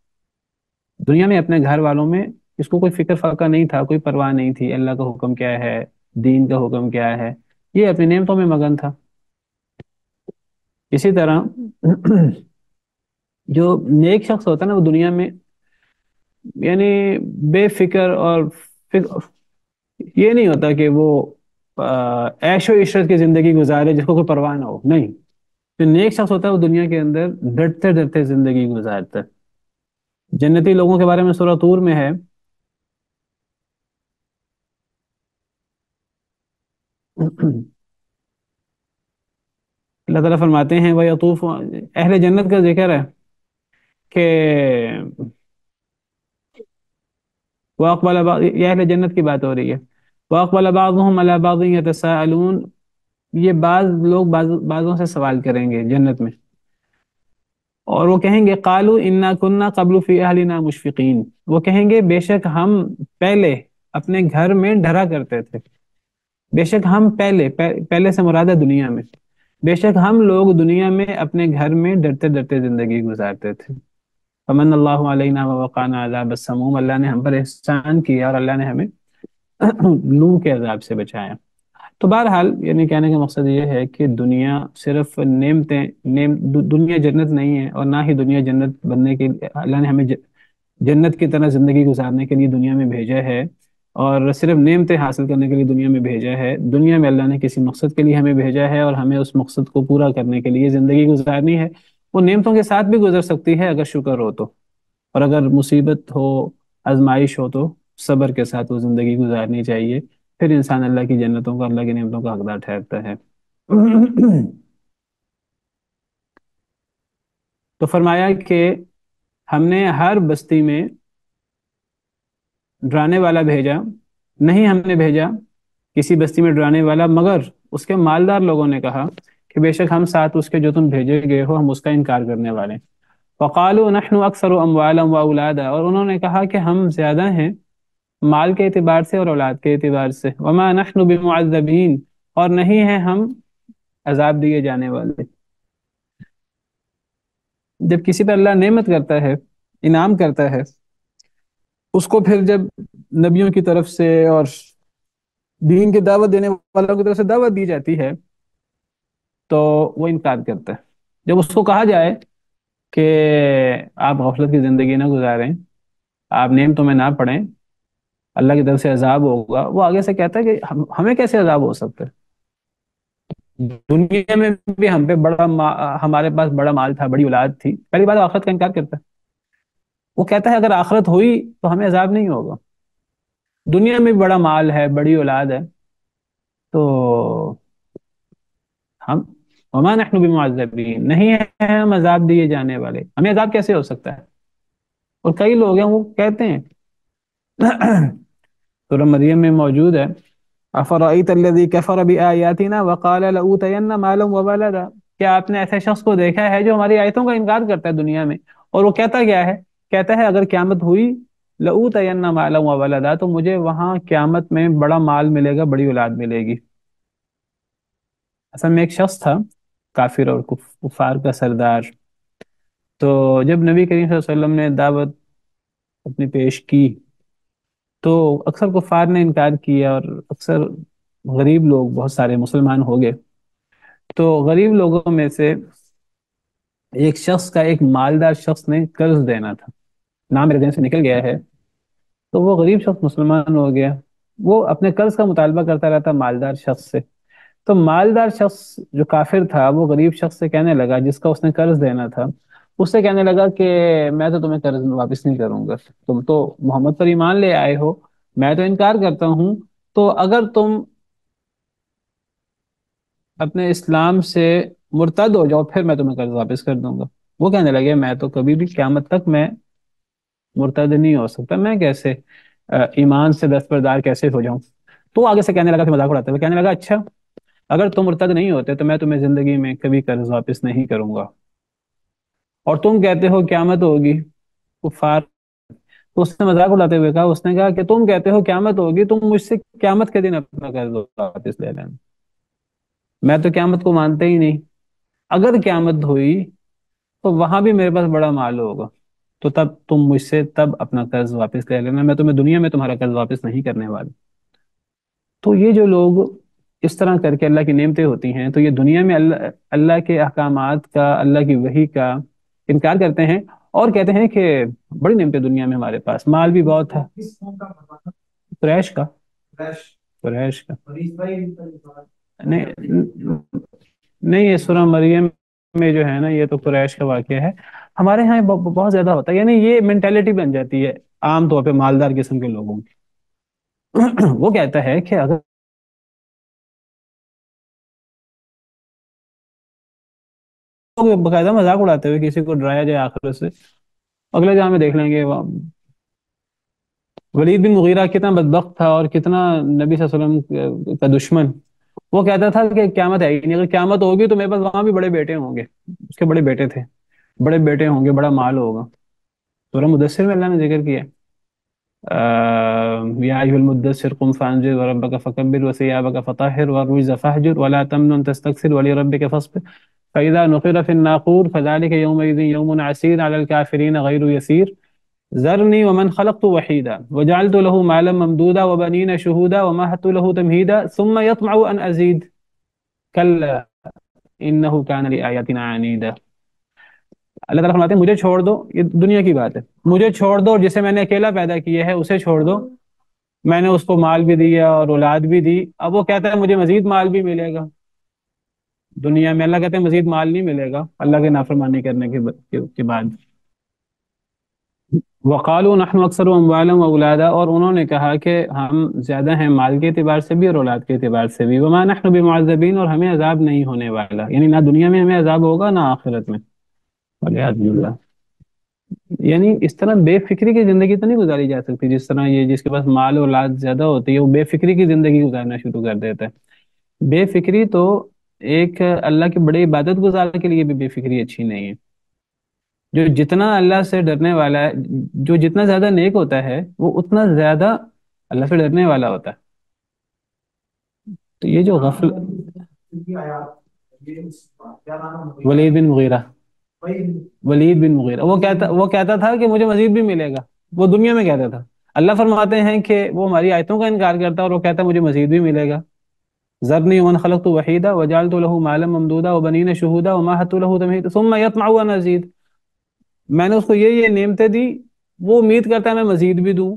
دنیا میں اپنے گھر والوں میں اس کو کوئی فکر فاقہ نہیں تھا، کوئی پرواہ نہیں تھی، اللہ کا حکم کیا ہے، دین کا حکم کیا ہے، یہ اپنی نعمتوں میں مگن تھا. اسی طرح جو نیک شخص ہوتا ہے نا وہ دنیا میں یعنی بے فکر اور یہ نہیں ہوتا کہ وہ عیش و عشرت کی زندگی گزارے جس کو کوئی پرواہ نہ ہو. نہیں، جو نیک شخص ہوتا ہے وہ دنیا کے اندر ڈرتے ڈرتے زندگی گزارتا ہے. جنتی لوگوں کے بارے میں سورہ طور میں ہے اللہ تعالیٰ فرماتے ہیں وَيَطُوفُ، اہل جنت کا ذکر ہے کہ یہ اہل جنت کی بات ہو رہی ہے. وَأَقْبَلَ بَعْضُهُمْ عَلَىٰ بَعْضٍ يَتَسَاءَلُونَ، یہ لوگ بعضوں سے سوال کریں گے جنت میں، اور وہ کہیں گے قَالُوا إِنَّا كُنَّا قَبْلُ فِي أَهْلِنَا مُشْفِقِينَ، وہ کہیں گے بے شک ہم پہلے اپنے گھر میں ڈرا کرتے تھے. بے شک ہم پہلے سے مراد ہے دنیا میں، بے شک ہم لوگ دنیا میں اپنے گھر میں ڈرتے ڈرتے زندگی گزارتے تھے. فمن اللہ علینا ووقانا عذاب السموم، اللہ نے ہم پر احسان کیا اور اللہ نے ہمیں لو کے عذاب سے بچایا. تو بہرحال یعنی کہنے کا مقصد یہ ہے کہ دنیا صرف دنیا جنت نہیں ہے، اور نہ ہی دنیا جنت بننے کے اللہ نے ہمیں جنت کی طرح زندگی گزارنے کے لیے دنیا میں بھیجا ہے، اور صرف نعمتیں حاصل کرنے کے لیے دنیا میں بھیجا ہے. دنیا میں اللہ نے کسی مقصد کے لیے ہمیں بھیجا ہے، اور ہمیں اس مقصد کو پورا کرنے کے لیے زندگی گزارنی ہے. وہ نعمتوں کے ساتھ بھی گزر سکتی ہے اگر شکر ہو تو، اور اگر مصیبت ہو، آزمائش ہو تو صبر کے ساتھ وہ زندگی گزارنی چاہیے. پھر انسان اللہ کی جنتوں کا، اللہ کی نعمتوں کا حقدار ٹھہرتا ہے. تو فرمایا کہ ہم نے ہر بستی میں ڈرانے والا بھیجا، نہیں ہم نے بھیجا کسی بستی میں ڈرانے والا مگر اس کے مالدار لوگوں نے کہا کہ بے شک ہم ساتھ اس کے جو تم بھیجے گئے ہو ہم اس کا انکار کرنے والے. وقالوا نحن اکثر اموالا واولادا، اور انہوں نے کہا کہ ہم زیادہ ہیں مال کے اعتبار سے اور اولاد کے اعتبار سے. وما نحن بمعذبین، اور نہیں ہیں ہم عذاب دیے جانے والے. جب کسی پر اللہ نعمت کرتا ہے، انعام کرتا ہے، اس کو پھر جب نبیوں کی طرف سے اور دین کی دعوت دینے والوں کی طرف سے دعوت دی جاتی ہے تو وہ انکار کرتا ہے. جب اس کو کہا جائے کہ آپ غفلت کی زندگی نہ گزاریں، آپ نعمتوں میں نہ پڑیں، اللہ کی طرف سے عذاب ہوگا، وہ آگے سے کہتا ہے کہ ہمیں کیسے عذاب ہو سکتا ہے؟ دنیا میں بھی ہم پہ ہمارے پاس بڑا مال تھا، بڑی اولاد تھی. پہلی بات آخرت کا انکار کرتا ہے. وہ کہتا ہے اگر آخرت ہوئی تو ہمیں عذاب نہیں ہوگا. دنیا میں بھی بڑا مال ہے، بڑی اولاد ہے، تو ہم وما نحن بمعذبین، نہیں ہے ہم عذاب دیے جانے والے، ہمیں عذاب کیسے ہو سکتا ہے؟ اور کئی لوگ ہیں وہ کہتے ہیں سورہ مریم میں موجود ہے افرأیت الذی کفر بآیاتنا وقال لأوتین مالا وولدا، کیا آپ نے ایسے شخص کو دیکھا ہے جو ہماری آیتوں کا انکار کرتا ہے دنیا میں، اور وہ کہتا کیا ہے؟ کہتا ہے اگر قیامت ہوئی لَأُوتَيَنَّ مَالًا وَوَلَدًا، تو مجھے وہاں قیامت میں بڑا مال ملے گا، بڑی اولاد ملے گی۔ اصل میں ایک شخص تھا، کافر اور کفار کا سردار، تو جب نبی کریم صلی اللہ علیہ وسلم نے دعوت اپنی پیش کی تو اکثر کفار نے انکار کیا، اور اکثر غریب لوگ بہت سارے مسلمان ہو گئے۔ تو غریب لوگوں میں سے ایک شخص کا، ایک مالدار شخص نے قرض دینا تھا، نام میرے ذہن سے نکل گیا ہے، تو وہ غریب شخص مسلمان ہو گیا، وہ اپنے قرض کا مطالبہ کرتا رہتا مالدار شخص سے۔ تو مالدار شخص جو کافر تھا وہ غریب شخص سے کہنے لگا، جس کا اس نے قرض دینا تھا، اس سے کہنے لگا کہ میں تو تمہیں قرض واپس نہیں کروں گا، تم تو محمد پر ایمان لے آئے ہو، میں تو انکار کرتا ہوں، تو اگر تم اپنے اسلام سے مرتد ہو جاؤ پھر میں تمہیں قرض واپس کر دوں گا۔ وہ کہنے لگے میں تو کبھی بھی قیامت تک میں مرتد نہیں ہو سکتا، میں کیسے ایمان سے دستبردار کیسے ہو جاؤں؟ تو وہ آگے سے کہنے لگا، کہ مذاق اڑاتے ہوئے کہنے لگا، اچھا اگر تم مرتد نہیں ہوتے تو میں تمہیں زندگی میں کبھی قرض واپس نہیں کروں گا، اور تم کہتے ہو قیامت ہوگی، کفار، تو اس نے مذاق اڑاتے ہوئے کہا، اس نے کہا کہ تم کہتے ہو قیامت ہوگی، تم مجھ سے قیامت کے دن اپنا قرض واپس لے لینا، میں تو قیامت کو مانتا ہی نہیں، اگر قیامت ہوئی تو وہاں بھی میرے پاس بڑا مال ہوگا، تو تب تم مجھ سے تب اپنا قرض واپس لے لینا، میں تمہیں دنیا میں تمہارا قرض واپس نہیں کرنے والا۔ تو یہ جو لوگ اس طرح کر کے اللہ کی نعمتیں ہوتی ہیں، تو یہ دنیا میں اللہ کے احکامات کا، اللہ کی وحی کا انکار کرتے ہیں، اور کہتے ہیں کہ بڑی نعمتیں دنیا میں ہمارے پاس، مال بھی بہت ہے۔ قریش کا، قریش کا نہیں، نہیں، یہ سورہ مریم میں جو ہے نا، یہ تو قریش کا واقعہ ہے، ہمارے ہاں بہت زیادہ ہوتا ہے، یعنی یہ مینٹیلٹی بن جاتی ہے عام طور پہ مالدار قسم کے لوگوں کی۔ وہ کہتا ہے کہ اگر باقاعدہ مذاق اڑاتے ہوئے کسی کو ڈرایا جائے آخرت سے، اگلے جہاں میں دیکھ لیں گے ولید بن مغیرہ کتنا بدبخت تھا اور کتنا نبی صلی اللہ علیہ وسلم کا دشمن، وہ کہتا تھا کہ قیامت ہے ہی نہیں، اگر قیامت ہوگی تو میرے پاس وہاں بھی بڑے بیٹے ہوں گے، اس کے بڑے بیٹے تھے، بڑے بیٹے ہوں گے، بڑا مال ہوگا۔ سورہ مدثر میں اللہ نے ذکر کیا، یا ایھا المدثر قم فانذر وربک فکبر وثیابک فطہر والرجز فاہجر ولا تمنن تستکثر ولربک فاصبر فإذا نقر في الناقور فذلك يومئذ يوم عسير على الكافرين غير يسير ذرني ومن خلقت وحيدا وجعلت له مالا ممدودا وبنين شهودا ومهدت له تمهيدا ثم يطمع أن أزيد كلا إنه كان لآياتنا عنيدا۔ اللہ تعالیٰ فرماتے ہیں مجھے چھوڑ دو، یہ دنیا کی بات ہے، مجھے چھوڑ دو، اور جسے میں نے اکیلا پیدا کیا ہے اسے چھوڑ دو، میں نے اس کو مال بھی دیا اور اولاد بھی دی، اب وہ کہتا ہے مجھے مزید مال بھی ملے گا دنیا میں، اللہ کہتے ہیں مزید مال نہیں ملے گا اللہ کے نافرمانی کرنے کے بعد۔ وقالوا نحن اکثر اموالا واولادا، اور انہوں نے کہا کہ ہم زیادہ ہیں مال کے اعتبار سے بھی اور اولاد کے اعتبار سے بھی، وما نحن بمعذبین، اور ہمیں عذاب نہیں ہونے والا، یعنی نہ دنیا میں ہمیں عذاب ہوگا نہ آخرت میں، والعیاذ باللہ۔ یعنی اس طرح بے فکری کی زندگی تو نہیں گزاری جا سکتی، جس طرح یہ جس کے پاس مال اور اولاد زیادہ ہوتی ہے وہ بے فکری کی زندگی گزارنا شروع کر دیتا ہے۔ بے فکری تو ایک اللہ کے بڑے عبادت گزار کے لیے بھی بے فکری اچھی نہیں ہے۔ جو جتنا اللہ سے ڈرنے والا ہے، جو جتنا زیادہ نیک ہوتا ہے وہ اتنا زیادہ اللہ سے ڈرنے والا ہوتا ہے۔ تو یہ جو غفل ولید بن مغیرہ، ولید بن مغیرہ وہ کہتا تھا کہ مجھے مزید بھی ملے گا، وہ دنیا میں کہتا تھا، اللہ فرماتے ہیں کہ وہ ہماری آیتوں کا انکار کرتا ہے اور وہ کہتا ہے مجھے مزید بھی ملے گا۔ ذرنی ومن خلقت وحیدا وجعلت له مالا ممدودا وبنین شہودا ومہدت له تمہیدا ثم یطمع ان ازید، میں نے اس کو یہ نعمتیں دی، وہ امید کرتا ہے میں مزید بھی دوں۔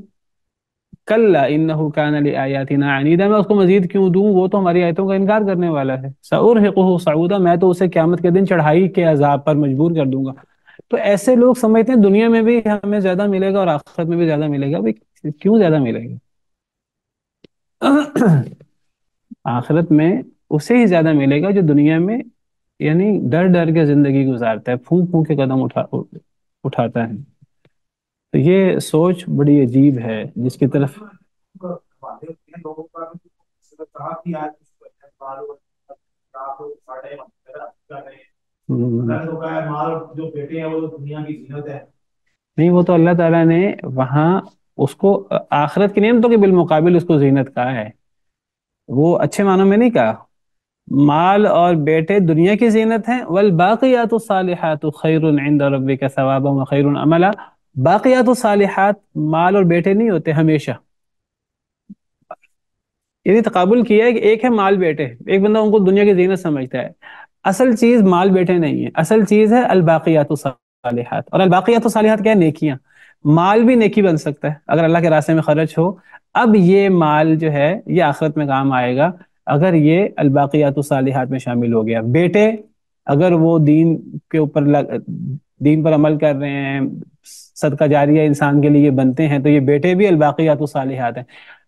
کلا انہ کان لآیاتنا عنیدا، میں اس کو مزید کیوں دوں، وہ تو ہماری آیتوں کا انکار کرنے والا ہے۔ سأرہقہ صعودا، میں تو اسے قیامت کے دن چڑھائی کے عذاب پر مجبور کر دوں گا۔ تو ایسے لوگ سمجھتے ہیں دنیا میں بھی ہمیں زیادہ ملے گا اور آخرت میں بھی زیادہ ملے گا، بھئی کیوں زیادہ ملے گا؟ آخرت میں اسے ہی زیادہ ملے گا جو دنیا میں یعنی ڈر ڈر کے زندگی گزارتا ہے، پھونک پھونک کے قدم اٹھاتا ہے۔ تو یہ سوچ بڑی عجیب ہے جس کی طرف نہیں، وہ تو اللہ تعالیٰ نے وہاں اس کو آخرت کی نعمتوں کے بالمقابل اس کو زینت کہا ہے، وہ اچھے معنوں میں نہیں کہا۔ مال اور بیٹے دنیا کی زینت ہیں، والباقیات الصالحات خیر عند ربک ثوابا وخیر عملا۔ باقیات الصالحات مال اور بیٹے نہیں ہوتے ہمیشہ، یعنی تقابل کیا ہے کہ ایک ہے مال بیٹے، ایک بندہ ان کو دنیا کی زینت سمجھتا ہے، اصل چیز مال بیٹے نہیں ہے، اصل چیز ہے الباقیات الصالحات۔ اور الباقیات الصالحات کیا ہے؟ نیکیاں۔ مال بھی نیکی بن سکتا ہے اگر اللہ کے راستے میں خرچ ہو، اب یہ مال جو ہے یہ آخرت میں کام آئے گا اگر یہ الباقیات الصالحات میں شامل ہو گیا۔ بیٹے اگر وہ دین کے اوپر دین پر عمل کر رہے ہیں، صدقہ جاریہ انسان کے لیے بنتے ہیں، تو یہ بیٹے بھی الباقیات الصالحات ہیں۔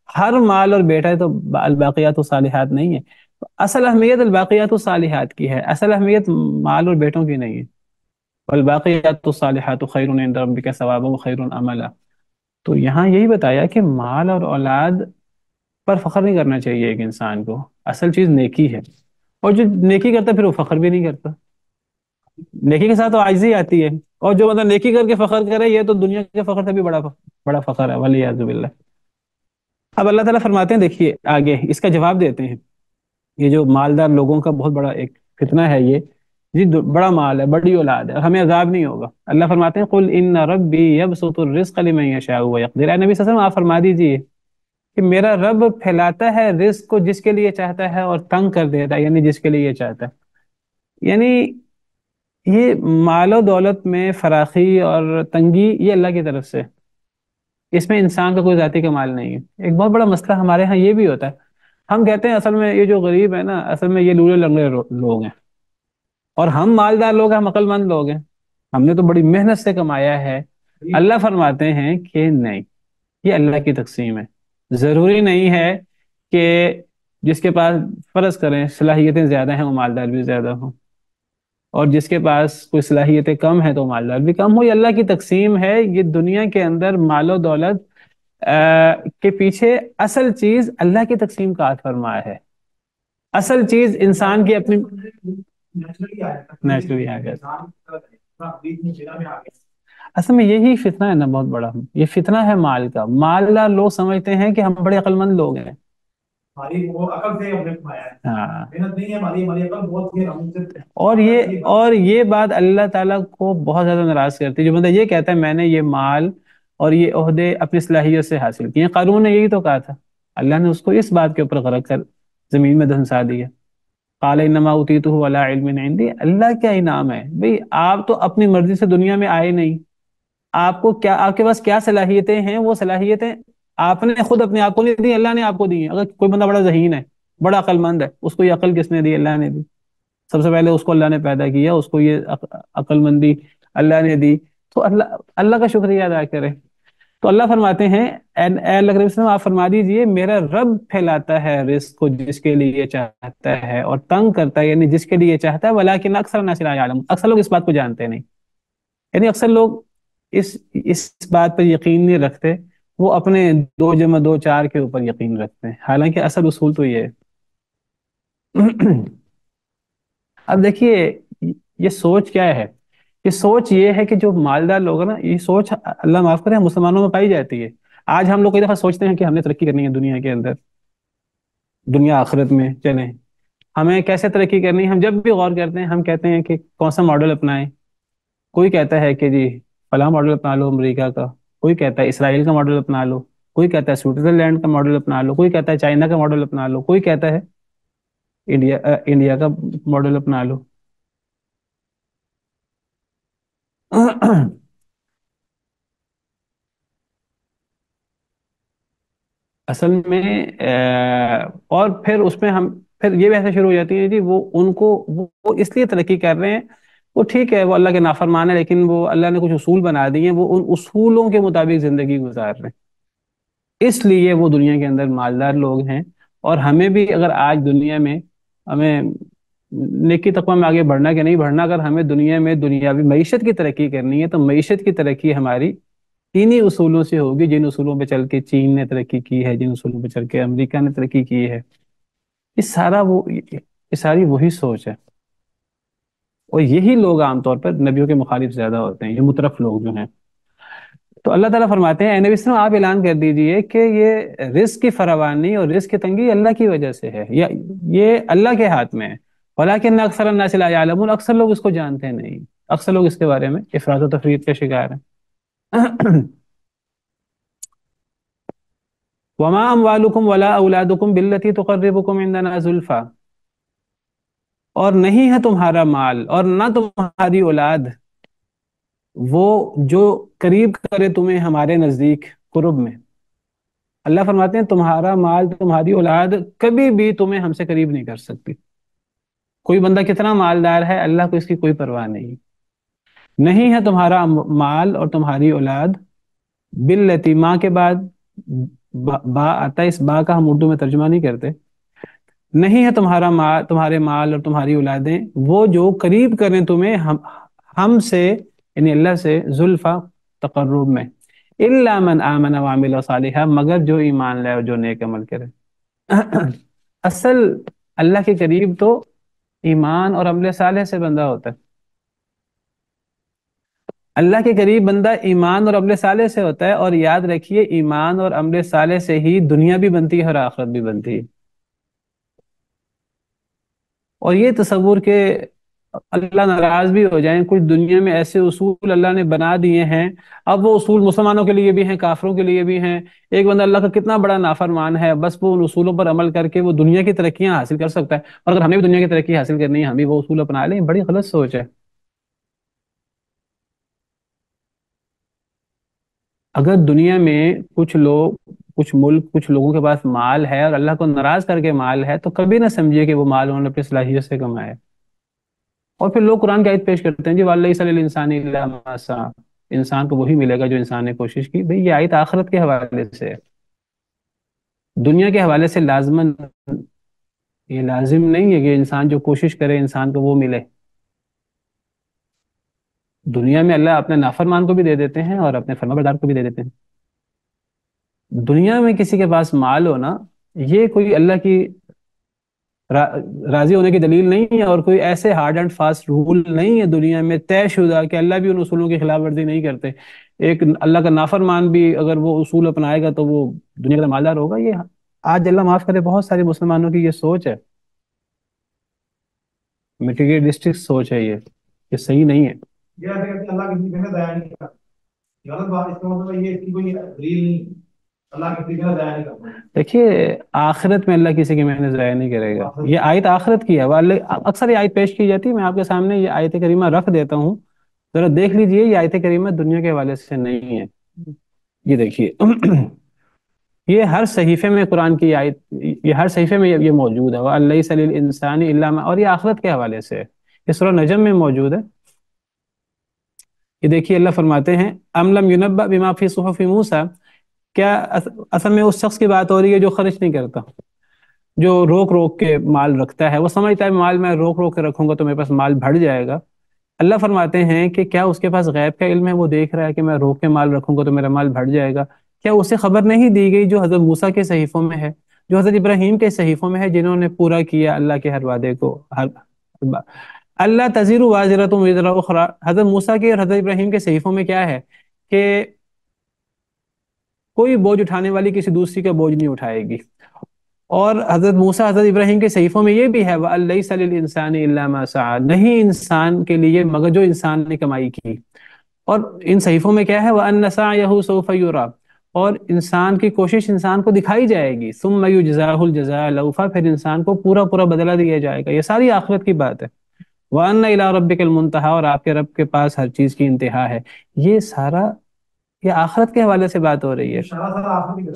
ہر مال اور بیٹا تو الباقیات الصالحات نہیں ہے۔ اصل اہمیت الباقیات الصالحات کی ہے، اصل اہمیت مال اور بیٹوں کی نہیں ہے۔ والباقیات الصالحات خیر عند ربک ثوابا وخیر عملا۔ تو یہاں یہی بتایا کہ مال اور اولاد پر فخر نہیں کرنا چاہیے ایک انسان کو، اصل چیز نیکی ہے، اور جو نیکی کرتا ہے پھر وہ فخر بھی نہیں کرتا۔ نیکی کے ساتھ تو عاجزی آتی ہے، اور جو مطلب نیکی کر کے فخر کرے یہ تو دنیا کے فخر سے بھی بڑا فخر ہے، والعیاذ باللہ۔ اب اللہ تعالیٰ فرماتے ہیں، دیکھیے آگے اس کا جواب دیتے ہیں، یہ جو مالدار لوگوں کا بہت بڑا ایک فتنہ ہے یہ، جی بڑا مال ہے، بڑی اولاد ہے، ہمیں عذاب نہیں ہوگا۔ اللہ فرماتے ہیں قل ان ربی یبسط الرزق لمن یشاء ویقدر۔ اے نبی صلی اللہ علیہ وسلم آپ فرما دیجیے کہ میرا رب پھیلاتا ہے رزق کو جس کے لیے چاہتا ہے اور تنگ کر دیتا ہے یعنی جس کے لیے چاہتا ہے۔ یعنی یہ مال و دولت میں فراخی اور تنگی یہ اللہ کی طرف سے، اس میں انسان کا کوئی ذاتی کمال نہیں ہے۔ ایک بہت بڑا مسئلہ ہمارے ہاں یہ بھی ہوتا ہے، ہم کہتے ہیں اصل میں یہ جو غریب ہے نا، اصل میں یہ لولے لنگڑے لوگ ہیں، اور ہم مالدار لوگ ہیں، ہم عقل مند لوگ ہیں، ہم نے تو بڑی محنت سے کمایا ہے۔ اللہ فرماتے ہیں کہ نہیں، یہ اللہ کی تقسیم ہے۔ ضروری نہیں ہے کہ جس کے پاس فرض کریں صلاحیتیں زیادہ ہیں وہ مالدار بھی زیادہ ہوں، اور جس کے پاس کوئی صلاحیتیں کم ہیں تو مالدار بھی کم ہو۔ یہ اللہ کی تقسیم ہے۔ یہ دنیا کے اندر مال و دولت کے پیچھے اصل چیز اللہ کی تقسیم کا عطا فرمایا ہے۔ اصل چیز انسان کی اپنی نیچرلی آ گیا۔ اصل میں یہی فتنہ ہے نا بہت بڑا، یہ فتنہ ہے مال کا۔ مالدار لوگ سمجھتے ہیں کہ ہم بڑے عقل مند لوگ ہیں، اور یہ بات اللہ تعالیٰ کو بہت زیادہ ناراض کرتی ہے۔ جو بندہ یہ کہتا ہے میں نے یہ مال اور یہ عہدے اپنی صلاحیت سے حاصل کیے، قارون نے یہی تو کہا تھا، اللہ نے اس کو اس بات کے اوپر غرق کر زمین میں دھنسا دیا۔ قال انما اوتیتہ علی علم عندی۔ اللہ کیا انعام ہے بھئی، آپ تو اپنی مرضی سے دنیا میں آئے نہیں، آپ کو کیا، آپ کے پاس کیا صلاحیتیں ہیں، وہ صلاحیتیں آپ نے خود اپنے آپ کو نہیں دی، اللہ نے آپ کو دی ہیں۔ اگر کوئی بندہ بڑا ذہین ہے، بڑا عقل مند ہے، اس کو یہ عقل کس نے دی؟ اللہ نے دی۔ سب سے پہلے اس کو اللہ نے پیدا کیا، اس کو یہ عقل مندی اللہ نے دی، تو اللہ کا شکریہ ادا کرے۔ تو اللہ فرماتے ہیں اے اللہ کے وسلم آپ فرما دیجئے میرا رب پھیلاتا ہے رزق کو جس کے لیے چاہتا ہے اور تنگ کرتا ہے یعنی جس کے لیے چاہتا ہے، ولیکن اکثر الناس لا یعلمون۔ اکثر لوگ اس بات کو جانتے نہیں، یعنی اکثر لوگ اس بات پر یقین نہیں رکھتے، وہ اپنے 2+2=4 کے اوپر یقین رکھتے ہیں، حالانکہ اصل اصول تو یہ ہے۔ اب دیکھیے یہ سوچ کیا ہے؟ یہ سوچ یہ ہے کہ جو مالدار لوگ ہیں نا، یہ سوچ اللہ معاف کرے مسلمانوں میں پائی جاتی ہے۔ آج ہم لوگ کئی دفعہ سوچتے ہیں کہ ہم نے ترقی کرنی ہے دنیا کے اندر، دنیا آخرت میں چلیں، ہمیں کیسے ترقی کرنی ہے۔ ہم جب بھی غور کرتے ہیں ہم کہتے ہیں کہ کون سا ماڈل اپنائیں۔ کوئی کہتا ہے کہ جی فلاں ماڈل اپنا لو امریکہ کا، کوئی کہتا ہے اسرائیل کا ماڈل اپنا لو، کوئی کہتا ہے سوئٹزرلینڈ کا ماڈل اپنا لو، کوئی کہتا ہے چائنا کا ماڈل اپنا لو، کوئی کہتا ہے انڈیا کا ماڈل اپنا لو۔ اصل میں اور پھر اس میں ہم پھر یہ بحثیں شروع ہو جاتی ہیں جی وہ ان کو وہ اس لیے ترقی کر رہے ہیں، وہ ٹھیک ہے وہ اللہ کے نافرمان ہے، لیکن وہ اللہ نے کچھ اصول بنا دیے ہیں، وہ ان اصولوں کے مطابق زندگی گزار رہے ہیں، اس لیے وہ دنیا کے اندر مالدار لوگ ہیں۔ اور ہمیں بھی اگر آج دنیا میں ہمیں نیکی تقوی میں آگے بڑھنا کہ نہیں بڑھنا، اگر ہمیں دنیا میں دنیاوی معیشت کی ترقی کرنی ہے تو معیشت کی ترقی ہماری انہی اصولوں سے ہوگی جن اصولوں پہ چل کے چین نے ترقی کی ہے، جن اصولوں پہ چل کے امریکہ نے ترقی کی ہے۔ یہ ساری وہی سوچ ہے، اور یہی لوگ عام طور پر نبیوں کے مخالف زیادہ ہوتے ہیں، یہ مترف لوگ جو ہیں۔ تو اللہ تعالیٰ فرماتے ہیں اے نبی صلی اللہ علیہ وسلم آپ اعلان کر دیجئے کہ یہ رزق کی فراوانی اور رزق کی تنگی اللہ کی وجہ سے ہے، یہ اللہ کے ہاتھ میں ہے، ولیکن اکثر الناس لا یعلمون، اکثر لوگ اس کو جانتے نہیں، اکثر لوگ اس کے بارے میں افراط و تفریط کا شکار ہیں۔ وما اموالکم ولا اولادکم باللتی تقربکم عندنا زلفا، اور نہیں ہے تمہارا مال اور نہ تمہاری اولاد وہ جو قریب کرے تمہیں ہمارے نزدیک قرب میں۔ اللہ فرماتے ہیں تمہارا مال تمہاری اولاد کبھی بھی تمہیں ہم سے قریب نہیں کر سکتی۔ کوئی بندہ کتنا مالدار ہے اللہ کو اس کی کوئی پرواہ نہیں، نہیں ہے تمہارا مال اور تمہاری اولاد باللتی، ماں کے بعد با آتا ہے، اس با کا ہم اردو میں ترجمہ نہیں کرتے، نہیں ہے تمہارا مال، تمہارے مال اور تمہاری اولادیں وہ جو قریب کریں تمہیں ہم سے، یعنی اللہ سے، زلفا تقرب میں، الا من آمن وعمل صالحا، مگر جو ایمان لائے اور جو نیک عمل کرے۔ اصل اللہ کے قریب تو ایمان اور عمل صالح سے بندہ ہوتا ہے، اللہ کے قریب بندہ ایمان اور عمل صالح سے ہوتا ہے، اور یاد رکھیے ایمان اور عمل صالح سے ہی دنیا بھی بنتی ہے اور آخرت بھی بنتی ہے۔ اور یہ تصور کہ اللہ ناراض بھی ہو جائیں، کچھ دنیا میں ایسے اصول اللہ نے بنا دیے ہیں، اب وہ اصول مسلمانوں کے لیے بھی ہیں، کافروں کے لیے بھی ہیں، ایک بندہ اللہ کا کتنا بڑا نافرمان ہے، بس وہ ان اصولوں پر عمل کر کے وہ دنیا کی ترقیاں حاصل کر سکتا ہے، اور اگر ہمیں بھی دنیا کی ترقی حاصل کرنی ہے ہم بھی وہ اصول اپنا لیں، بڑی غلط سوچ ہے۔ اگر دنیا میں کچھ لوگ، کچھ ملک، کچھ لوگوں کے پاس مال ہے اور اللہ کو ناراض کر کے مال ہے، تو کبھی نہ سمجھیے کہ وہ مال انہوں نے اپنی صلاحیت سے کمایا ہے۔ اور پھر لوگ قرآن کی آیت پیش کرتے ہیں جی وَلَيْسَ لِلْإِنسَانِ إِلَّا مَا سَعَىٰ، انسان کو وہی ملے گا جو انسان نے کوشش کی۔ بھئی یہ آیت آخرت کے حوالے سے ہے، دنیا کے حوالے سے لازماً یہ لازم نہیں ہے کہ انسان جو کوشش کرے انسان کو وہ ملے۔ دنیا میں اللہ اپنے نافرمان کو بھی دے دیتے ہیں اور اپنے فرمانبردار کو بھی دے دیتے ہیں۔ دنیا میں کسی کے پاس مال ہونا یہ کوئی اللہ کی راضی ہونے کی دلیل نہیں ہے، اور کوئی ایسے ہارڈ اینڈ فاسٹ رول نہیں ہے دنیا میں طے شدہ کہ اللہ بھی ان اصولوں کی خلاف ورزی نہیں کرتے۔ ایک اللہ کا نافرمان بھی اگر وہ اصول اپنائے گا تو وہ دنیا کا مالدار ہوگا۔ یہ آج اللہ معاف کرے بہت سارے مسلمانوں کی یہ سوچ ہے، مٹیریلسٹک سوچ ہے، یہ صحیح نہیں ہے۔ یہ ایسے کہتے ہیں اللہ کسی پہ دیا نہیں کرتا، غلط بات، اس کا مطلب یہ اس کی کوئی دلیل نہیں، اللہ کسی پہ دیا نہیں کرتا۔ دیکھیے آخرت میں اللہ کسی کی محنت ضائع نہیں کرے گا، یہ آیت آخرت کی ہے، اکثر یہ آیت پیش کی جاتی ہے، میں آپ کے سامنے یہ آیت کریمہ رکھ دیتا ہوں، ذرا دیکھ لیجئے، یہ آیت کریمہ دنیا کے حوالے سے نہیں ہے۔ یہ دیکھیے یہ ہر صحیفے میں قرآن کی آیت، یہ ہر صحیفے میں یہ موجود ہے، وَلَيْسَ لِلْإِنسَانِ إِلَّا مَا، اور یہ آخرت کے حوالے سے ہے، یہ سورہ نجم میں موجود ہے۔ یہ دیکھیے اللہ فرماتے ہیں أَمْ لَمْ يُنَبَّأْ بِمَا فِي صُحُفِ مُوسَىٰ، کیا اصل میں اس شخص کی بات ہو رہی ہے جو خرچ نہیں کرتا، جو روک روک کے مال رکھتا ہے، وہ سمجھتا ہے مال میں روک روک کے رکھوں گا تو میرے پاس مال بڑھ جائے گا۔ اللہ فرماتے ہیں کہ کیا اس کے پاس غیب کا علم ہے، وہ دیکھ رہا ہے کہ میں روک کے مال رکھوں گا تو میرا مال بڑھ جائے گا؟ کیا اسے خبر نہیں دی گئی جو حضرت موسیٰ کے صحیفوں میں ہے، جو حضرت ابراہیم کے صحیفوں میں ہے، جنہوں نے پورا کیا اللہ کے ہر وعدے کو؟ اللہ تزیر وازرۃ وزر اخری، حضرت موسیٰ کے اور حضرت ابراہیم کے صحیفوں میں کیا ہے کہ کوئی بوجھ اٹھانے والی کسی دوسری کا بوجھ نہیں اٹھائے گی، اور حضرت موسیٰ حضرت ابراہیم کے صحیفوں میں یہ بھی ہے وَلَيْسَ لِلْإِنسَانِ إِلَّا مَا سَعَىٰ، نہیں انسان کے لیے مگر جو انسان نے کمائی کی۔ اور ان صحیفوں میں کیا ہے وَأَنَّ سَعْيَهُ سَوْفَ يُرَىٰ، اور انسان کی کوشش انسان کو دکھائی جائے گی، ثُمَّ يُجْزَاهُ الْجَزَاءَ الْأَوْفَىٰ، پھر انسان کو پورا پورا بدلہ دیا جائے گا۔ یہ ساری آخرت کی بات ہے۔ وَأَنَّ إِلَىٰ رَبِّكَ الْمُنتَهَىٰ، اور آپ کے رب کے پاس ہر چیز کی انتہا ہے۔ یہ سارا یہ آخرت کے حوالے سے بات ہو رہی ہے،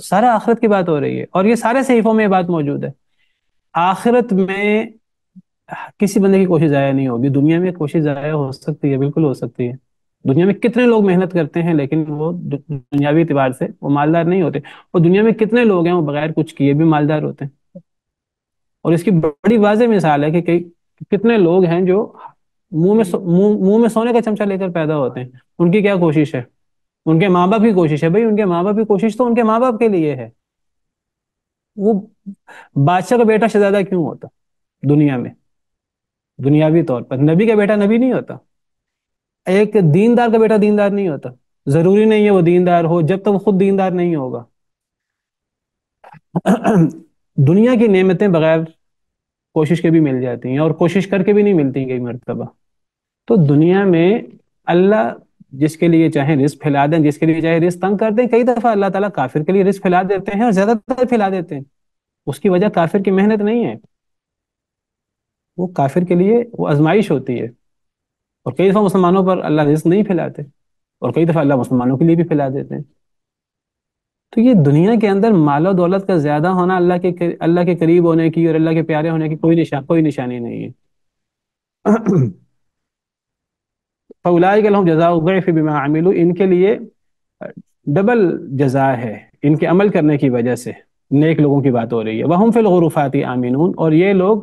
سارا آخرت کی بات ہو رہی ہے، اور یہ سارے صحیفوں میں یہ بات موجود ہے۔ آخرت میں کسی بندے کی کوشش ضائع نہیں ہوگی، دنیا میں کوشش ضائع ہو سکتی ہے، بالکل ہو سکتی ہے، دنیا میں کتنے لوگ محنت کرتے ہیں لیکن وہ دنیاوی اعتبار سے وہ مالدار نہیں ہوتے، اور دنیا میں کتنے لوگ ہیں وہ بغیر کچھ کیے بھی مالدار ہوتے ہیں۔ اور اس کی بڑی واضح مثال ہے کہ کتنے لوگ ہیں جو منہ میں سونے کا چمچہ لے کر پیدا ہوتے ہیں، ان کی کیا کوشش ہے، ان کے ماں باپ کی کوشش ہے، بھائی ان کے ماں باپ کی کوشش تو ان کے ماں باپ کے لیے ہے۔ وہ بادشاہ کا بیٹا شہزادہ کیوں ہوتا دنیا میں؟ دنیاوی طور پر نبی کا بیٹا نبی نہیں ہوتا، ایک دیندار کا بیٹا دیندار نہیں ہوتا، ضروری نہیں ہے وہ دیندار ہو جب تک وہ خود دیندار نہیں ہوگا. دنیا کی نعمتیں بغیر کوشش کے بھی مل جاتی ہیں، اور کوشش کر کے بھی نہیں ملتی کئی مرتبہ. تو دنیا میں اللہ جس کے لیے چاہے رزق پھیلا دیں، جس کے لیے چاہے رزق تنگ کر دیں. کئی دفعہ اللہ تعالیٰ کافر کے لیے رزق پھیلا دیتے ہیں، اور زیادہ تر پھیلا دیتے ہیں. اس کی وجہ کافر کی محنت نہیں ہے، وہ کافر کے لیے وہ آزمائش ہوتی ہے. اور کئی دفعہ مسلمانوں پر اللہ رزق نہیں پھیلاتے، اور کئی دفعہ اللہ مسلمانوں کے لیے بھی پھیلا دیتے ہیں. تو یہ دنیا کے اندر مال و دولت کا زیادہ ہونا اللہ کے قریب ہونے کی اور اللہ کے پیارے ہونے کی کوئی نشانی نہیں ہے. فَأُولَٰئِكَ لَهُمْ جَزَاءُ الضِّعْفِ بِمَا عَمِلُوا، ان کے لیے ڈبل جزا ہے ان کے عمل کرنے کی وجہ سے. نیک لوگوں کی بات ہو رہی ہے. وَهُمْ فِي الْغُرُفَاتِ آمِنُونَ، اور یہ لوگ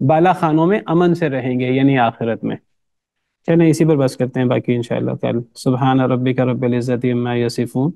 بالا خانوں میں امن سے رہیں گے، یعنی آخرت میں. چلیں اسی پر بس کرتے ہیں، باقی انشاءاللہ کل. سبحان ربک رب العزت عما یصفون